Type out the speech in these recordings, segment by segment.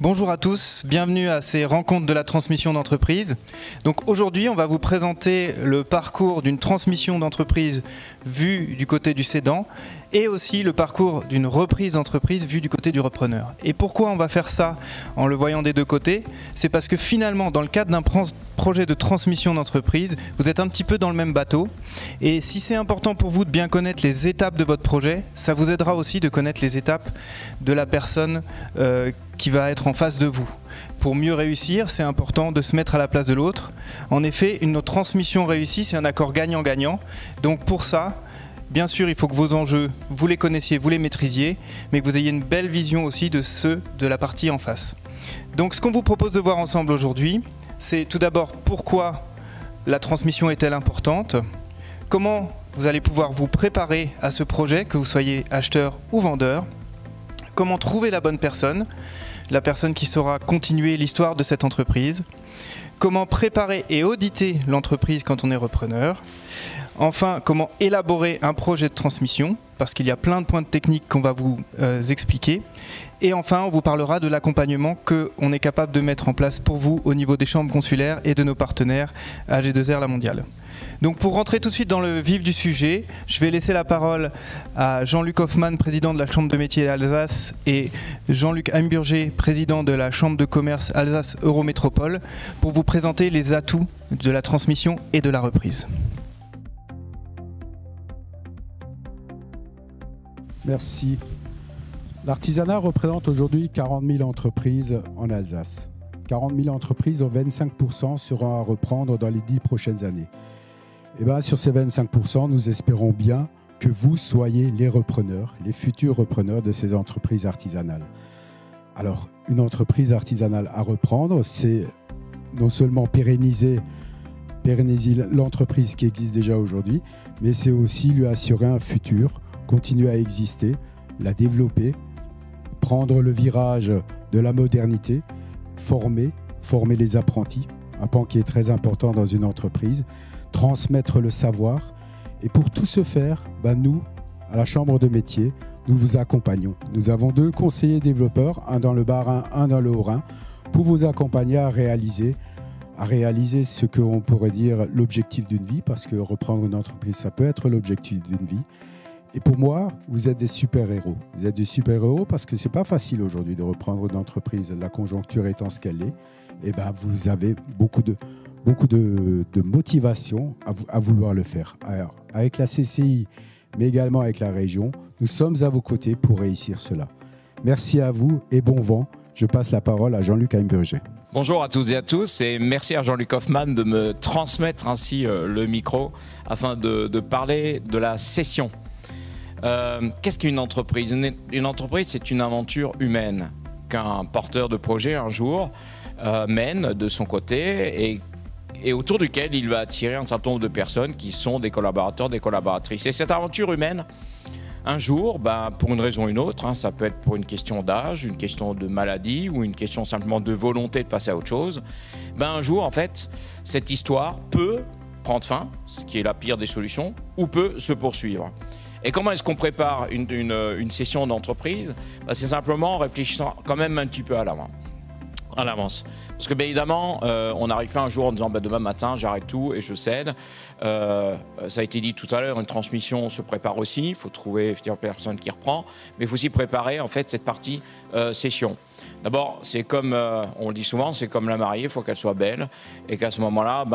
Bonjour à tous, bienvenue à ces rencontres de la transmission d'entreprise. Donc aujourd'hui, on va vous présenter le parcours d'une transmission d'entreprise vue du côté du cédant et aussi le parcours d'une reprise d'entreprise vue du côté du repreneur. Et pourquoi on va faire ça en le voyant des deux côtés? C'est parce que finalement, dans le cadre d'un projet de transmission d'entreprise, vous êtes un petit peu dans le même bateau. Et si c'est important pour vous de bien connaître les étapes de votre projet, ça vous aidera aussi de connaître les étapes de la personne qui va être en face de vous. Pour mieux réussir, c'est important de se mettre à la place de l'autre. En effet, une transmission réussie, c'est un accord gagnant-gagnant. Donc pour ça, bien sûr, il faut que vos enjeux, vous les connaissiez, vous les maîtrisiez, mais que vous ayez une belle vision aussi de ceux de la partie en face. Donc ce qu'on vous propose de voir ensemble aujourd'hui, c'est tout d'abord pourquoi la transmission est-elle importante, comment vous allez pouvoir vous préparer à ce projet, que vous soyez acheteur ou vendeur, comment trouver la bonne personne, la personne qui saura continuer l'histoire de cette entreprise, comment préparer et auditer l'entreprise quand on est repreneur, enfin comment élaborer un projet de transmission, parce qu'il y a plein de points techniques qu'on va vous expliquer, et enfin on vous parlera de l'accompagnement qu'on est capable de mettre en place pour vous au niveau des chambres consulaires et de nos partenaires AG2R La Mondiale. Donc pour rentrer tout de suite dans le vif du sujet, je vais laisser la parole à Jean-Luc Hoffmann, président de la Chambre de métiers Alsace, et Jean-Luc Heimburger, président de la Chambre de commerce Alsace Eurométropole, pour vous présenter les atouts de la transmission et de la reprise. Merci. L'artisanat représente aujourd'hui 40 000 entreprises en Alsace. 40 000 entreprises, dont 25% seront à reprendre dans les 10 prochaines années. Et bien, sur ces 25%, nous espérons bien que vous soyez les repreneurs, les futurs repreneurs de ces entreprises artisanales. Alors, une entreprise artisanale à reprendre, c'est non seulement pérenniser l'entreprise qui existe déjà aujourd'hui, mais c'est aussi lui assurer un futur, continuer à exister, la développer, prendre le virage de la modernité, former les apprentis, un pan qui est très important dans une entreprise, transmettre le savoir. Et pour tout ce faire, nous, à la Chambre de métier, nous vous accompagnons. Nous avons 2 conseillers développeurs, un dans le Bas-Rhin, un dans le Haut-Rhin, pour vous accompagner à réaliser ce qu'on pourrait dire l'objectif d'une vie, parce que reprendre une entreprise, ça peut être l'objectif d'une vie. Et pour moi, vous êtes des super-héros. Vous êtes des super-héros parce que ce n'est pas facile aujourd'hui de reprendre une entreprise, la conjoncture étant ce qu'elle est. Et vous avez beaucoup de motivation à vouloir le faire. Alors, avec la CCI, mais également avec la région, nous sommes à vos côtés pour réussir cela. Merci à vous et bon vent. Je passe la parole à Jean-Luc Heimburger. Bonjour à toutes et à tous et merci à Jean-Luc Hoffmann de me transmettre ainsi le micro afin de parler de la cession. Qu'est-ce qu'une entreprise? Une entreprise, c'est une aventure humaine qu'un porteur de projet un jour mène de son côté et autour duquel il va attirer un certain nombre de personnes qui sont des collaborateurs, des collaboratrices. Et cette aventure humaine, un jour, pour une raison ou une autre, ça peut être pour une question d'âge, une question de maladie ou une question simplement de volonté de passer à autre chose, un jour, en fait, cette histoire peut prendre fin, ce qui est la pire des solutions, ou peut se poursuivre. Et comment est-ce qu'on prépare une session d'entreprise? C'est simplement en réfléchissant quand même un petit peu à l'avance. Parce que bien évidemment, on n'arrive pas un jour en disant demain matin j'arrête tout et je cède. Ça a été dit tout à l'heure, une transmission se prépare aussi. Il faut trouver effectivement personne qui reprend, mais il faut aussi préparer en fait cette partie session. D'abord, c'est comme on le dit souvent, c'est comme la mariée, il faut qu'elle soit belle et qu'à ce moment-là,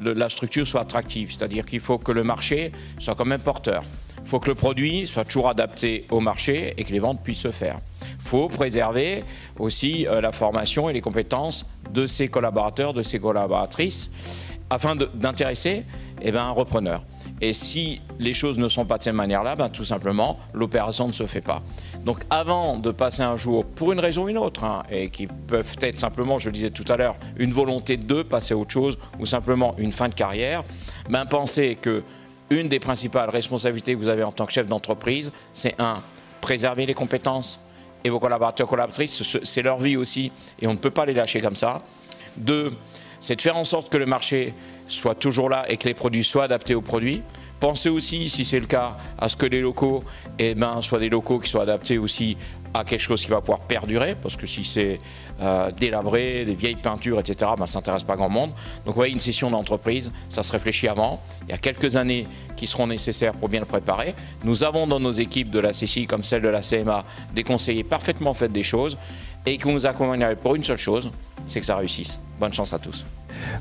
la structure soit attractive. C'est-à-dire qu'il faut que le marché soit quand même porteur. Il faut que le produit soit toujours adapté au marché et que les ventes puissent se faire. Il faut préserver aussi la formation et les compétences de ses collaborateurs, de ses collaboratrices, afin d'intéresser un repreneur. Et si les choses ne sont pas de cette manière-là, tout simplement, l'opération ne se fait pas. Donc avant de passer un jour, pour une raison ou une autre, et qui peuvent être simplement, je le disais tout à l'heure, une volonté de passer à autre chose, ou simplement une fin de carrière, pensez que une des principales responsabilités que vous avez en tant que chef d'entreprise, c'est préserver les compétences et vos collaborateurs, collaboratrices, c'est leur vie aussi, et on ne peut pas les lâcher comme ça. 2, c'est de faire en sorte que le marché soit toujours là et que les produits soient adaptés aux produits. Pensez aussi, si c'est le cas, à ce que les locaux soient des locaux qui soient adaptés aussi à quelque chose qui va pouvoir perdurer, parce que si c'est délabré, des vieilles peintures, etc., ça n'intéresse pas grand monde. Donc vous voyez, une session d'entreprise, ça se réfléchit avant. Il y a quelques années qui seront nécessaires pour bien le préparer. Nous avons dans nos équipes de la CCI, comme celle de la CMA, des conseillers parfaitement faits des choses et qui nous accompagneraient pour une seule chose, c'est que ça réussisse. Bonne chance à tous.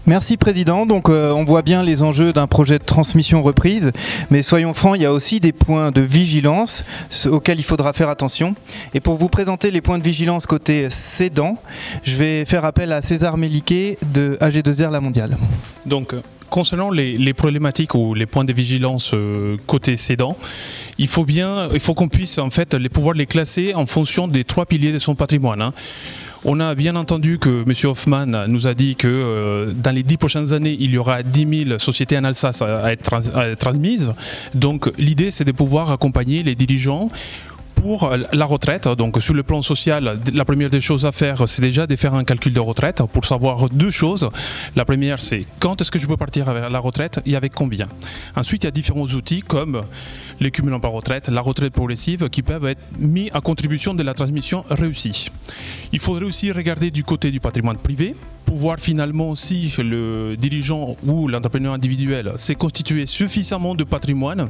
Merci Président. Donc on voit bien les enjeux d'un projet de transmission reprise, mais soyons francs, il y a aussi des points de vigilance auxquels il faudra faire attention. Et pour vous présenter les points de vigilance côté cédant, je vais faire appel à César Méliquet de AG2R La Mondiale. Donc concernant les problématiques ou les points de vigilance côté cédant, il faut qu'on puisse en fait pouvoir les classer en fonction des 3 piliers de son patrimoine. On a bien entendu que M. Hoffman nous a dit que dans les 10 prochaines années, il y aura 10 000 sociétés en Alsace à être admises. Donc l'idée, c'est de pouvoir accompagner les dirigeants pour la retraite. Donc sur le plan social, la première des choses à faire, c'est déjà de faire un calcul de retraite pour savoir 2 choses. La première, c'est quand est-ce que je peux partir à la retraite et avec combien. Ensuite, il y a différents outils comme les cumuls par retraite, la retraite progressive qui peuvent être mis à contribution de la transmission réussie. Il faudrait aussi regarder du côté du patrimoine privé pour voir finalement si le dirigeant ou l'entrepreneur individuel s'est constitué suffisamment de patrimoine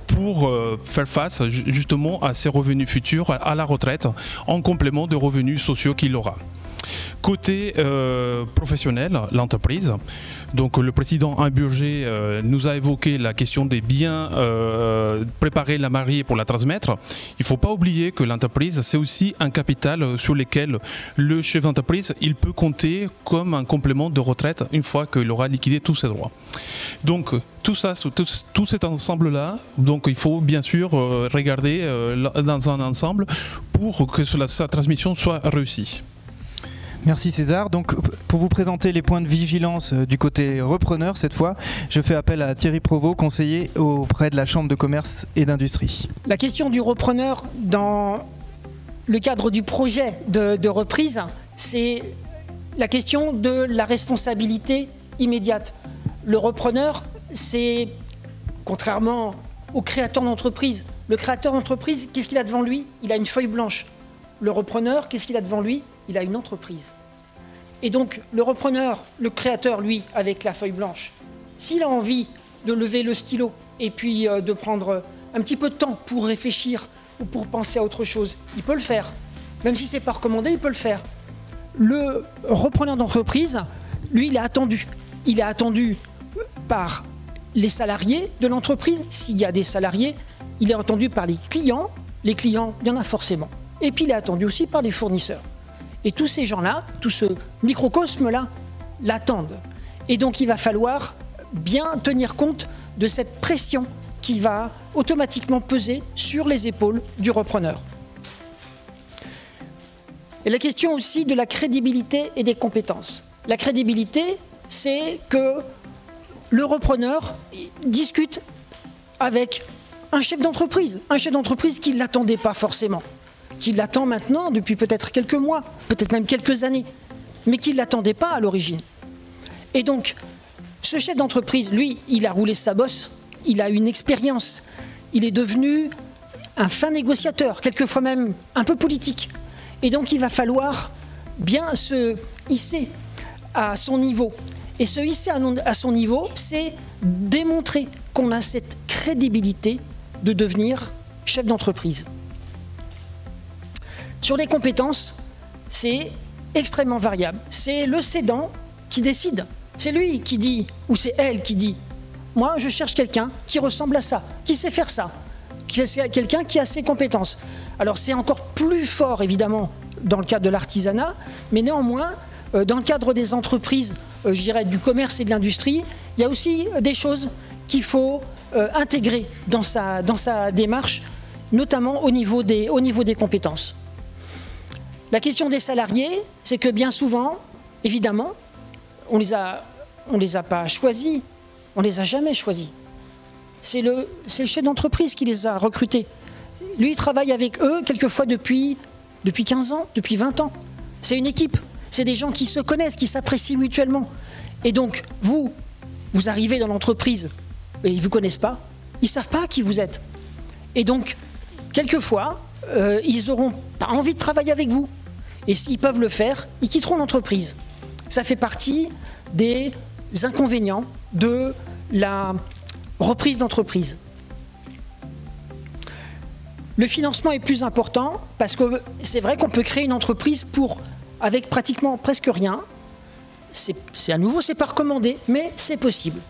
pour faire face justement à ses revenus futurs à la retraite en complément de revenus sociaux qu'il aura. Côté professionnel, l'entreprise, donc le président Imburger nous a évoqué la question des biens préparer la mariée pour la transmettre. Il ne faut pas oublier que l'entreprise, c'est aussi un capital sur lequel le chef d'entreprise il peut compter comme un complément de retraite une fois qu'il aura liquidé tous ses droits. Donc tout ça, tout cet ensemble-là, donc il faut bien sûr regarder dans un ensemble pour que sa transmission soit réussie. Merci César. Donc, pour vous présenter les points de vigilance du côté repreneur, cette fois, je fais appel à Thierry Provost, conseiller auprès de la Chambre de commerce et d'industrie. La question du repreneur dans le cadre du projet de reprise, c'est la question de la responsabilité immédiate. Le repreneur, c'est, contrairement au créateur d'entreprise, le créateur d'entreprise, qu'est-ce qu'il a devant lui? Il a une feuille blanche. Le repreneur, qu'est-ce qu'il a devant lui? Il a une entreprise. Et donc, le repreneur, le créateur, lui, avec la feuille blanche, s'il a envie de lever le stylo et puis de prendre un petit peu de temps pour réfléchir ou pour penser à autre chose, il peut le faire. Même si ce n'est pas recommandé, il peut le faire. Le repreneur d'entreprise, lui, il est attendu. Il est attendu par les salariés de l'entreprise. S'il y a des salariés, il est attendu par les clients. Les clients, il y en a forcément. Et puis, il est attendu aussi par les fournisseurs. Et tous ces gens-là, tout ce microcosme-là, l'attendent. Et donc, il va falloir bien tenir compte de cette pression qui va automatiquement peser sur les épaules du repreneur. Et la question aussi de la crédibilité et des compétences. La crédibilité, c'est que le repreneur discute avec un chef d'entreprise qui ne l'attendait pas forcément, qui l'attend maintenant depuis peut-être quelques mois, peut-être même quelques années, mais qui ne l'attendait pas à l'origine. Et donc, ce chef d'entreprise, lui, il a roulé sa bosse, il a une expérience, il est devenu un fin négociateur, quelquefois même un peu politique. Et donc, il va falloir bien se hisser à son niveau. Et se hisser à son niveau, c'est démontrer qu'on a cette crédibilité de devenir chef d'entreprise. Sur les compétences, c'est extrêmement variable. C'est le cédant qui décide. C'est lui qui dit, ou c'est elle qui dit, moi je cherche quelqu'un qui ressemble à ça, qui sait faire ça, quelqu'un qui a ces compétences. Alors c'est encore plus fort évidemment dans le cadre de l'artisanat, mais néanmoins, dans le cadre des entreprises, je dirais du commerce et de l'industrie, il y a aussi des choses qu'il faut intégrer dans sa démarche, notamment au niveau des compétences. La question des salariés, c'est que bien souvent, évidemment, on les a pas choisis, on les a jamais choisis. C'est le chef d'entreprise qui les a recrutés. Lui, il travaille avec eux quelquefois depuis 15 ans, depuis 20 ans. C'est une équipe, c'est des gens qui se connaissent, qui s'apprécient mutuellement. Et donc, vous arrivez dans l'entreprise et ils ne vous connaissent pas, ils ne savent pas qui vous êtes. Et donc, quelquefois, ils n'auront pas envie de travailler avec vous. Et s'ils peuvent le faire, ils quitteront l'entreprise. Ça fait partie des inconvénients de la reprise d'entreprise. Le financement est plus important parce que c'est vrai qu'on peut créer une entreprise avec pratiquement presque rien. À nouveau, c'est pas recommandé, mais c'est possible.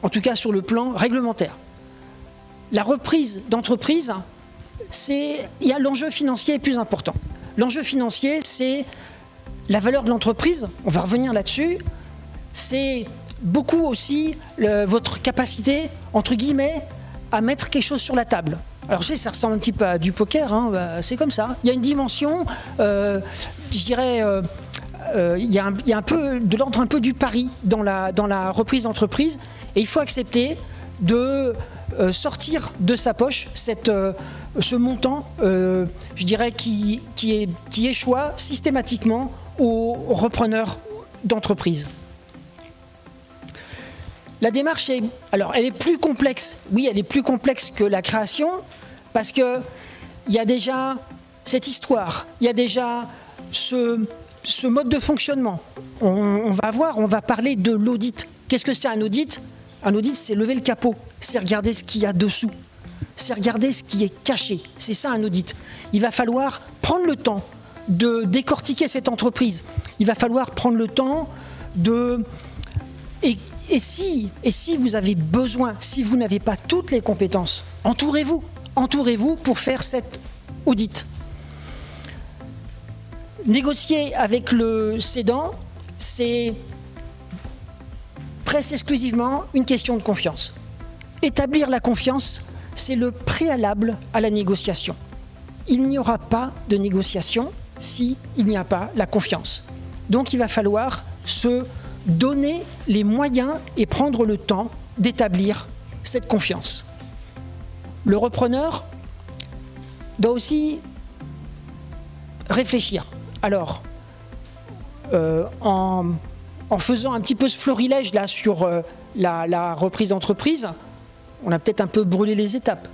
En tout cas, sur le plan réglementaire. La reprise d'entreprise, l'enjeu financier est plus important. L'enjeu financier, c'est la valeur de l'entreprise. On va revenir là-dessus. C'est beaucoup aussi votre capacité, entre guillemets, à mettre quelque chose sur la table. Alors, ça ressemble un petit peu à du poker, hein, c'est comme ça. Il y a une dimension, je dirais, il y a un peu de l'ordre un peu du pari dans la reprise d'entreprise, et il faut accepter de sortir de sa poche ce montant, je dirais, qui échoit systématiquement aux repreneurs d'entreprise. La démarche elle est plus complexe. Oui, elle est plus complexe que la création parce que il y a déjà cette histoire, il y a déjà ce mode de fonctionnement. On va parler de l'audit. Qu'est-ce que c'est un audit? Un audit, c'est lever le capot, c'est regarder ce qu'il y a dessous, c'est regarder ce qui est caché. C'est ça un audit. Il va falloir prendre le temps de décortiquer cette entreprise. Il va falloir prendre le temps de... Et si vous avez besoin, si vous n'avez pas toutes les compétences, entourez-vous pour faire cet audit. Négocier avec le cédant, c'est presque exclusivement une question de confiance. Établir la confiance, c'est le préalable à la négociation. Il n'y aura pas de négociation s'il n'y a pas la confiance. Donc il va falloir se donner les moyens et prendre le temps d'établir cette confiance. Le repreneur doit aussi réfléchir. Alors, en faisant un petit peu ce florilège là sur la reprise d'entreprise, on a peut-être un peu brûlé les étapes.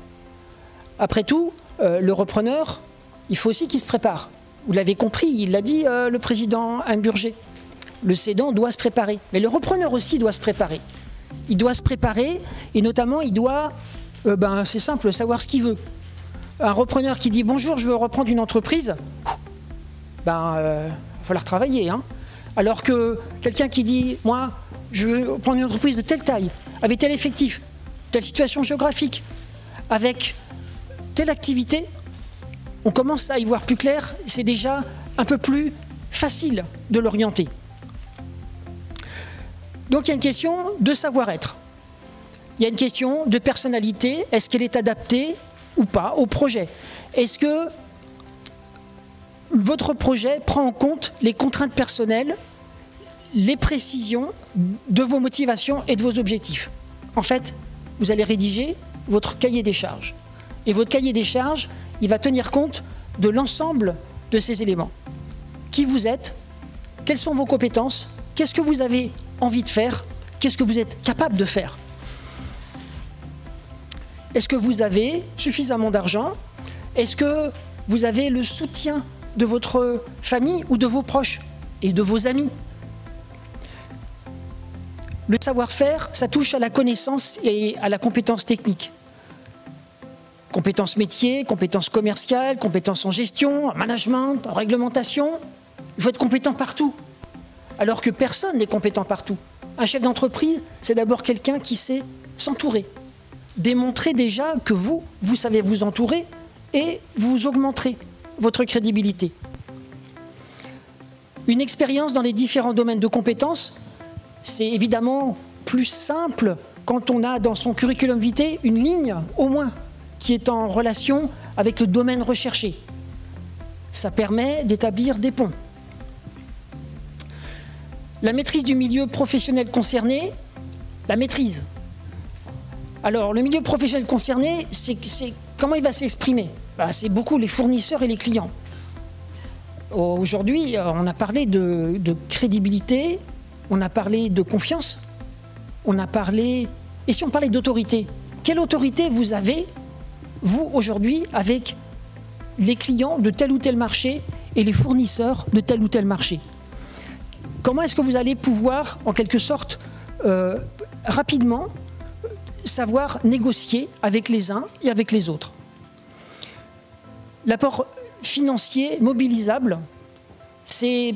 Après tout, le repreneur, il faut aussi qu'il se prépare. Vous l'avez compris, il l'a dit le président Imburger. Le cédant doit se préparer, mais le repreneur aussi doit se préparer. Il doit se préparer et notamment il doit, c'est simple, savoir ce qu'il veut. Un repreneur qui dit « Bonjour, je veux reprendre une entreprise », il va falloir travailler. Hein. Alors que quelqu'un qui dit « Moi, je veux prendre une entreprise de telle taille, avec tel effectif, telle situation géographique, avec telle activité », on commence à y voir plus clair, c'est déjà un peu plus facile de l'orienter. Donc il y a une question de savoir-être. Il y a une question de personnalité. Est-ce qu'elle est adaptée ou pas au projet? Est-ce que votre projet prend en compte les contraintes personnelles, les précisions de vos motivations et de vos objectifs? En fait, vous allez rédiger votre cahier des charges. Et votre cahier des charges, il va tenir compte de l'ensemble de ces éléments. Qui vous êtes? Quelles sont vos compétences? Qu'est-ce que vous avez envie de faire? Qu'est-ce que vous êtes capable de faire? Est-ce que vous avez suffisamment d'argent? Est-ce que vous avez le soutien de votre famille ou de vos proches et de vos amis? Le savoir-faire, ça touche à la connaissance et à la compétence technique. Compétences métiers, compétences commerciales, compétences en gestion, en management, en réglementation. Il faut être compétent partout. Alors que personne n'est compétent partout. Un chef d'entreprise, c'est d'abord quelqu'un qui sait s'entourer. Démontrer déjà que vous savez vous entourer et vous augmenterez votre crédibilité. Une expérience dans les différents domaines de compétences, c'est évidemment plus simple quand on a dans son curriculum vitae une ligne, au moins, qui est en relation avec le domaine recherché. Ça permet d'établir des ponts. La maîtrise du milieu professionnel concerné, la maîtrise. Alors, le milieu professionnel concerné, comment il va s'exprimer? C'est beaucoup les fournisseurs et les clients. Aujourd'hui, on a parlé de crédibilité, on a parlé de confiance, on a parlé... Et si on parlait d'autorité? quelle autorité vous avez, vous, aujourd'hui, avec les clients de tel ou tel marché et les fournisseurs de tel ou tel marché? Comment est-ce que vous allez pouvoir, en quelque sorte, rapidement, savoir négocier avec les uns et avec les autres? L'apport financier mobilisable, c'est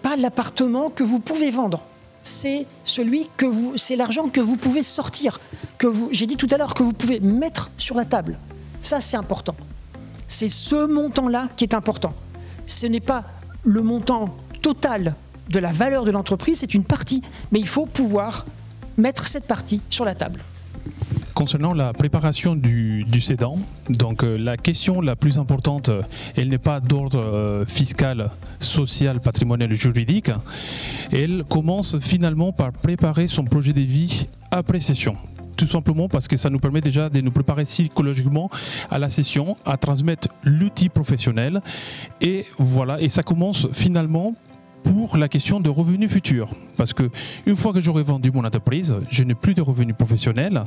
pas l'appartement que vous pouvez vendre. C'est c'est l'argent que vous pouvez sortir, j'ai dit tout à l'heure, que vous pouvez mettre sur la table. Ça, c'est important. C'est ce montant-là qui est important. Ce n'est pas le montant total de la valeur de l'entreprise, c'est une partie, mais il faut pouvoir mettre cette partie sur la table. Concernant la préparation du cédant, donc la question la plus importante, elle n'est pas d'ordre fiscal, social, patrimonial, juridique. Elle commence finalement par préparer son projet de vie après cession. Tout simplement parce que ça nous permet déjà de nous préparer psychologiquement à la cession, à transmettre l'outil professionnel. Et voilà, et ça commence finalement pour la question de revenus futurs. Parce qu'une fois que j'aurai vendu mon entreprise, je n'ai plus de revenus professionnels.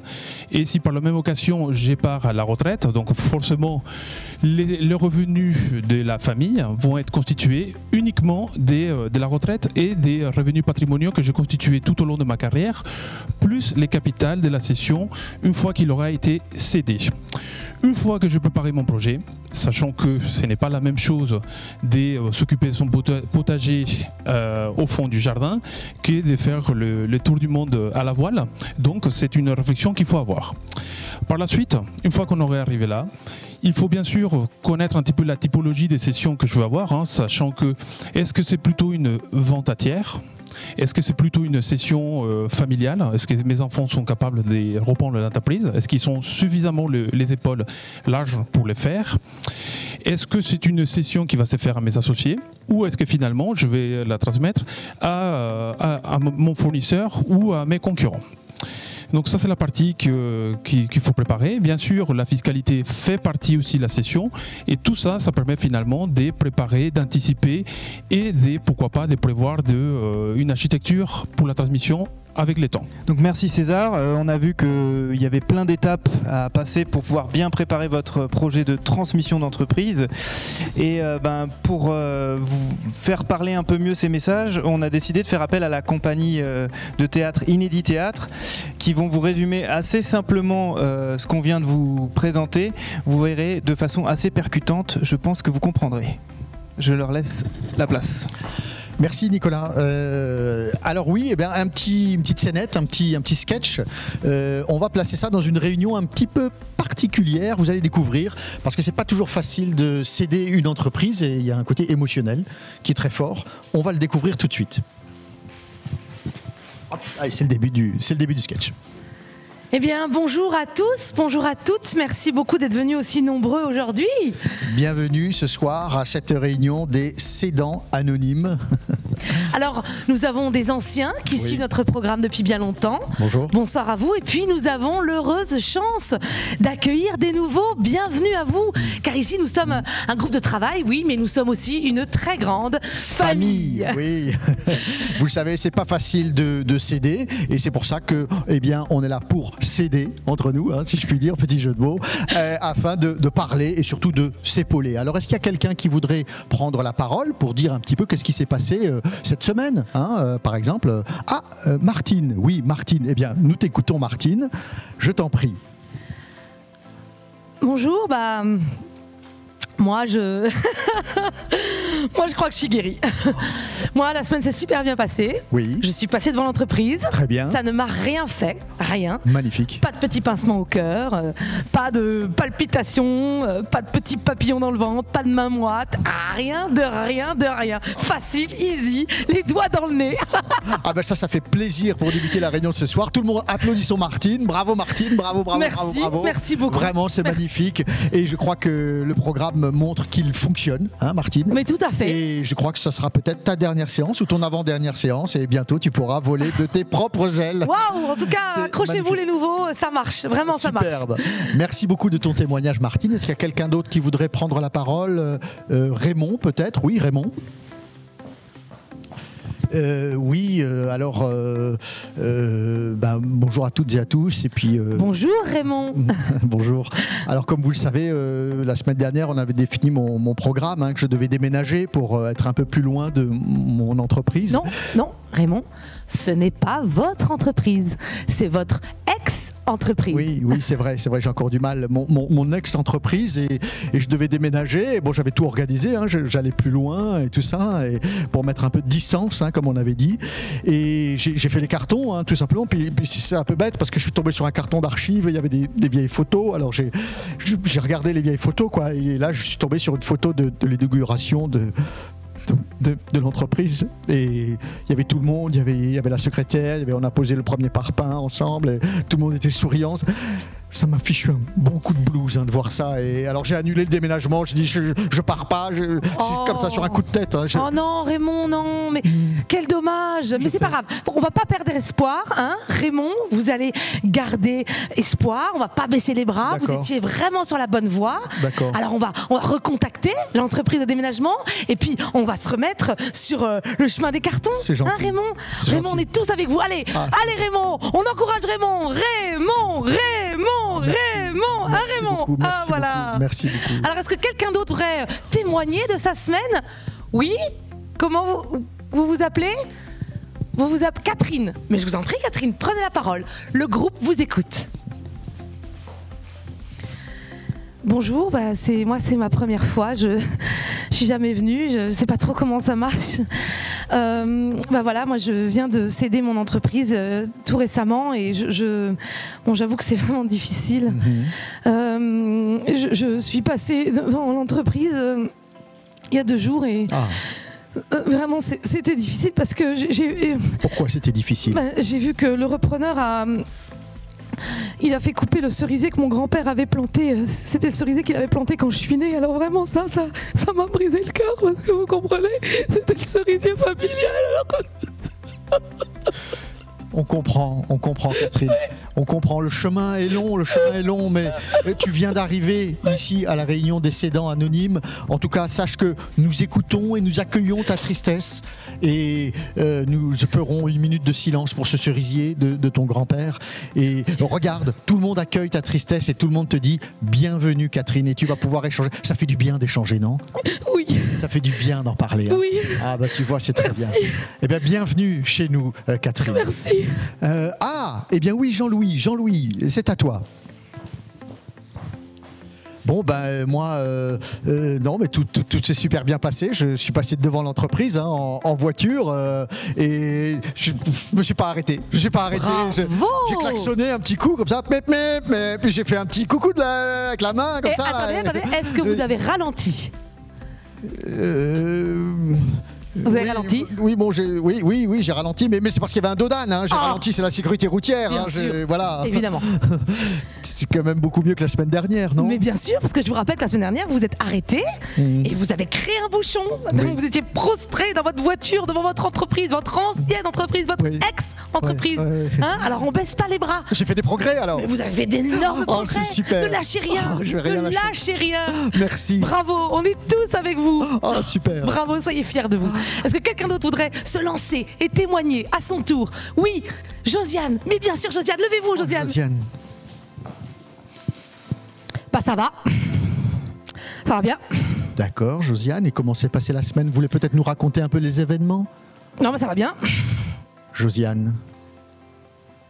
Et si par la même occasion, je pars à la retraite, donc forcément, les revenus de la famille vont être constitués uniquement de la retraite et des revenus patrimoniaux que j'ai constitués tout au long de ma carrière, plus les capitales de la cession une fois qu'il aura été cédé. Une fois que je préparerai mon projet, sachant que ce n'est pas la même chose de s'occuper de son potager au fond du jardin que de faire le tour du monde à la voile. Donc c'est une réflexion qu'il faut avoir. Par la suite, une fois qu'on aurait arrivé là, il faut bien sûr connaître un petit peu la typologie des sessions que je veux avoir, sachant que est-ce que c'est plutôt une vente à tiers ? Est-ce que c'est plutôt une session familiale? Est-ce que mes enfants sont capables de reprendre l'entreprise? Est-ce qu'ils sont suffisamment les épaules larges pour le faire? Est-ce que c'est une session qui va se faire à mes associés? Ou est-ce que finalement je vais la transmettre à mon fournisseur ou à mes concurrents? Donc ça, c'est la partie qu'il faut préparer. Bien sûr, la fiscalité fait partie aussi de la session. Et tout ça, ça permet finalement de préparer, d'anticiper et pourquoi pas, de prévoir une architecture pour la transmission avec les temps. Donc merci César, on a vu qu'il y avait plein d'étapes à passer pour pouvoir bien préparer votre projet de transmission d'entreprise. Et pour vous faire parler un peu mieux ces messages, on a décidé de faire appel à la compagnie de théâtre Inédit Théâtre, qui vont vous résumer assez simplement ce qu'on vient de vous présenter. Vous verrez de façon assez percutante, je pense que vous comprendrez. Je leur laisse la place. Merci Nicolas. Alors oui, une petite scénette, un petit sketch. On va placer ça dans une réunion un petit peu particulière. Vous allez découvrir, parce que c'est pas toujours facile de céder une entreprise et il y a un côté émotionnel qui est très fort. On va le découvrir tout de suite. Allez, c'est le début du sketch. Eh bien, bonjour à tous, bonjour à toutes. Merci beaucoup d'être venus aussi nombreux aujourd'hui. Bienvenue ce soir à cette réunion des cédants anonymes. Alors, nous avons des anciens qui suivent notre programme depuis bien longtemps. Bonjour. Bonsoir à vous. Et puis, nous avons l'heureuse chance d'accueillir des nouveaux. Bienvenue à vous. Car ici, nous sommes un groupe de travail, oui, mais nous sommes aussi une très grande famille. Oui, vous le savez, c'est pas facile de céder. Et c'est pour ça que, on est là pour céder entre nous, si je puis dire, petit jeu de mots, afin de parler et surtout de s'épauler. Alors, est-ce qu'il y a quelqu'un qui voudrait prendre la parole pour dire un petit peu qu'est-ce qui s'est passé cette semaine, par exemple? Martine, oui, Martine. Eh bien, nous t'écoutons, Martine. Je t'en prie. Bonjour, moi je crois que je suis guérie. Moi, la semaine s'est super bien passée. Oui. Je suis passée devant l'entreprise. Très bien. Ça ne m'a rien fait, rien. Magnifique. Pas de petits pincements au cœur, pas de palpitations, pas de petits papillons dans le ventre, pas de main moite, rien de rien. Facile, easy, les doigts dans le nez. Ça fait plaisir pour débuter la réunion de ce soir. Tout le monde applaudissons Martine. Bravo Martine, bravo. Merci beaucoup. Vraiment, c'est magnifique. Et je crois que le programme montre qu'il fonctionne, Martine. Mais tout à fait. Et je crois que ce sera peut-être ta dernière séance ou ton avant-dernière séance, et bientôt tu pourras voler de tes propres ailes. Waouh, en tout cas, accrochez-vous les nouveaux, ça marche, vraiment. Superbe. Ça marche. Merci beaucoup de ton témoignage, Martine. Est-ce qu'il y a quelqu'un d'autre qui voudrait prendre la parole? Raymond, peut-être? Oui, Raymond. Oui, alors bonjour à toutes et à tous. Et puis, Bonjour Raymond. Bonjour. Alors comme vous le savez, la semaine dernière, on avait défini mon programme, que je devais déménager pour être un peu plus loin de mon entreprise. Non, Raymond, ce n'est pas votre entreprise, c'est votre ex-entreprise. Oui, c'est vrai, j'ai encore du mal. Mon ex-entreprise et je devais déménager. Et bon, j'avais tout organisé, j'allais plus loin et tout ça, et pour mettre un peu de distance, comme on avait dit. Et j'ai fait les cartons, tout simplement. Puis c'est un peu bête parce que je suis tombé sur un carton d'archives. Il y avait des vieilles photos. Alors j'ai regardé les vieilles photos, quoi. Et là, je suis tombé sur une photo de l'inauguration de l'entreprise, et il y avait tout le monde, il y avait la secrétaire, on a posé le premier parpaing ensemble, et tout le monde était souriant. Ça m'a fichu un bon coup de blues de voir ça, et alors j'ai annulé le déménagement. J'ai dit je pars pas, c'est comme ça sur un coup de tête. Oh non Raymond, non, mais quel dommage. Mais c'est pas grave, on va pas perdre espoir, Raymond, vous allez garder espoir, on va pas baisser les bras. Vous étiez vraiment sur la bonne voie. D'accord. Alors on va recontacter l'entreprise de déménagement, et puis on va se remettre sur le chemin des cartons. C'est gentil. Raymond, on est tous avec vous. Allez Raymond, on encourage Raymond. Raymond. Beaucoup. Merci beaucoup. Alors, est-ce que quelqu'un d'autre voudrait témoigner de sa semaine? Oui. Comment vous vous appelez? Vous vous appelez Catherine. Mais je vous en prie, Catherine, prenez la parole. Le groupe vous écoute. Bonjour, c'est ma première fois. Je suis jamais venue. Je sais pas trop comment ça marche. Voilà, moi je viens de céder mon entreprise tout récemment, et j'avoue que c'est vraiment difficile. Je suis passée devant l'entreprise il y a 2 jours, et vraiment c'était difficile parce que Pourquoi c'était difficile? J'ai vu que le repreneur il a fait couper le cerisier que mon grand-père avait planté. C'était le cerisier qu'il avait planté quand je suis née. Alors vraiment, ça m'a brisé le cœur, parce que vous comprenez, c'était le cerisier familial. On comprend, Catherine. On comprend. Le chemin est long, mais tu viens d'arriver ici à la réunion des cédants anonymes. En tout cas, sache que nous écoutons et nous accueillons ta tristesse, et nous ferons 1 minute de silence pour ce cerisier de ton grand-père. Et regarde, tout le monde accueille ta tristesse, et tout le monde te dit bienvenue, Catherine, et tu vas pouvoir échanger. Ça fait du bien d'échanger, non? Oui. Ça fait du bien d'en parler. Oui. Ah tu vois, c'est très bien. Eh bien, bienvenue chez nous, Catherine. Merci. Eh bien oui, Jean-Louis, c'est à toi. Bon, moi, non, mais tout s'est super bien passé. Je suis passé devant l'entreprise en voiture, et je me suis pas arrêté. J'ai klaxonné un petit coup comme ça, puis j'ai fait un petit coucou avec la main comme ça. Attendez, est-ce que vous avez ralenti? Vous avez ralenti? Oui, j'ai ralenti, mais c'est parce qu'il y avait un dodane. J'ai ralenti, c'est la sécurité routière. Bien sûr. Voilà. Évidemment. C'est quand même beaucoup mieux que la semaine dernière, non? Mais bien sûr, parce que je vous rappelle que la semaine dernière, vous êtes arrêté et vous avez créé un bouchon. Donc vous étiez prostré dans votre voiture devant votre entreprise, votre ancienne entreprise, votre ex-entreprise. Alors on baisse pas les bras. J'ai fait des progrès alors. Mais vous avez fait d'énormes progrès. C'est super. Ne lâchez rien. Ne lâchez rien. Merci. Bravo, on est tous avec vous. Oh, super. Bravo, soyez fiers de vous. Est-ce que quelqu'un d'autre voudrait se lancer et témoigner à son tour? Oui, Josiane. Mais bien sûr, Josiane. Levez-vous, Josiane. Ça va. Ça va bien. D'accord, Josiane. Et comment s'est passée la semaine? Vous voulez peut-être nous raconter un peu les événements? Non, mais ça va bien. Josiane,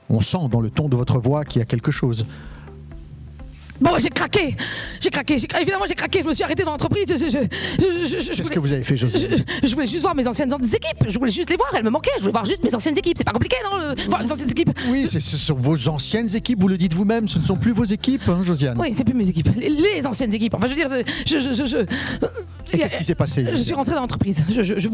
on sent dans le ton de votre voix qu'il y a quelque chose. Bon, j'ai craqué. Évidemment, j'ai craqué. Je me suis arrêté dans l'entreprise. Qu'est-ce que vous avez fait, Josiane? Je voulais juste voir mes anciennes équipes. Je voulais juste les voir. Elles me manquaient. Je voulais voir juste mes anciennes équipes. C'est pas compliqué, non? Voir les anciennes équipes. Oui, ce sont vos anciennes équipes. Vous le dites vous-même. Ce ne sont plus vos équipes, Josiane. Oui, c'est plus mes équipes. Les anciennes équipes. Enfin, je veux dire, Et qu'est-ce qui s'est passé? Je suis rentré dans l'entreprise.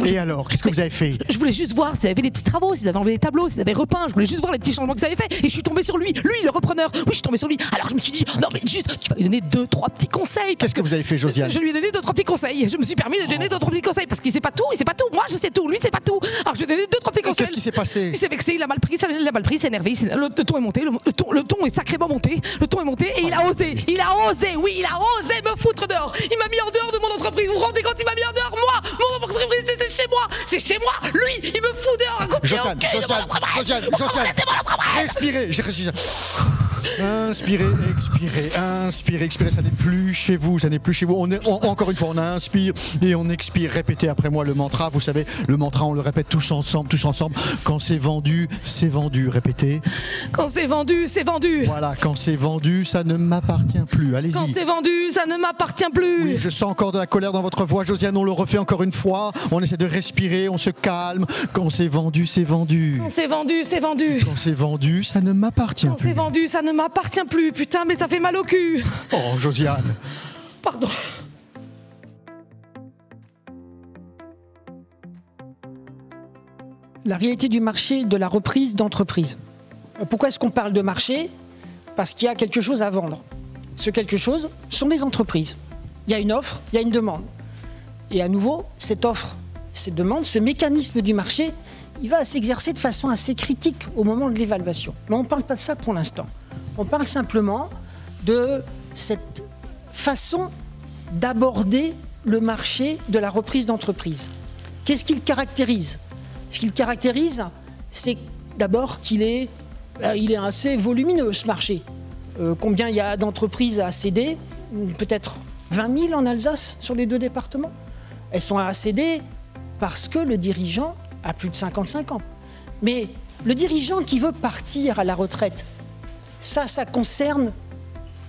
Et alors, qu'est-ce que vous avez fait? Je voulais juste voir s'ils avaient fait des petits travaux, s'ils avaient enlevé les tableaux, s'ils avaient repeint. Je voulais juste voir les petits changements qu'ils avaient fait. Et je suis tombé sur lui, le repreneur. Oui, je suis tombé sur lui. Alors je me suis dit, non, mais juste, tu vas lui donner 2-3 petits conseils. Qu'est-ce que vous avez fait, Josiane? Je lui ai donné 2-3 petits conseils. Je me suis permis de donner 2-3 petits conseils parce qu'il sait pas tout. Moi, je sais tout. Lui, c'est pas tout. Alors je lui ai donné 2-3 petits conseils. Qu'est-ce qui s'est passé? Il s'est vexé, il a mal pris, il s'est énervé. Le ton est monté. Le ton est sacrément monté. Et il a osé. Oui, il a osé me foutre dehors. Il m'a mis en dehors de mon entreprise. Vous vous rendez compte? Il m'a mis en dehors, Mon entreprise, c'est chez moi. C'est chez moi. Lui, il me fout dehors à côté. Josiane, respirez. Inspirez, expirez, ça n'est plus chez vous, encore une fois, on inspire et on expire. Répétez après moi le mantra, vous savez, le mantra, on le répète tous ensemble. Quand c'est vendu, répétez. Quand c'est vendu, c'est vendu. Voilà, quand c'est vendu, ça ne m'appartient plus, allez-y. Quand c'est vendu, ça ne m'appartient plus. Oui, je sens encore de la colère dans votre voix, Josiane, on le refait encore une fois, on essaie de respirer, on se calme. Quand c'est vendu, c'est vendu. Quand c'est vendu, c'est vendu. Quand c'est vendu, ça ne m'appartient plus. Quand c'est vendu, ça ne m'appartient plus. Putain, mais ça fait mal au cul. Oh, Josiane. Pardon. La réalité du marché de la reprise d'entreprise. Pourquoi est-ce qu'on parle de marché? Parce qu'il y a quelque chose à vendre. Ce quelque chose sont les entreprises. Il y a une offre, il y a une demande. Et à nouveau, cette offre, cette demande, ce mécanisme du marché, il va s'exercer de façon assez critique au moment de l'évaluation. Mais on ne parle pas de ça pour l'instant. On parle simplement de cette façon d'aborder le marché de la reprise d'entreprise. Qu'est-ce qui le caractérise? Ce qui le caractérise, c'est d'abord qu'il est assez volumineux, ce marché. Combien il y a d'entreprises à céder? Peut-être 20 000 en Alsace sur les 2 départements. Elles sont à céder parce que le dirigeant a plus de 55 ans. Mais le dirigeant qui veut partir à la retraite, ça concerne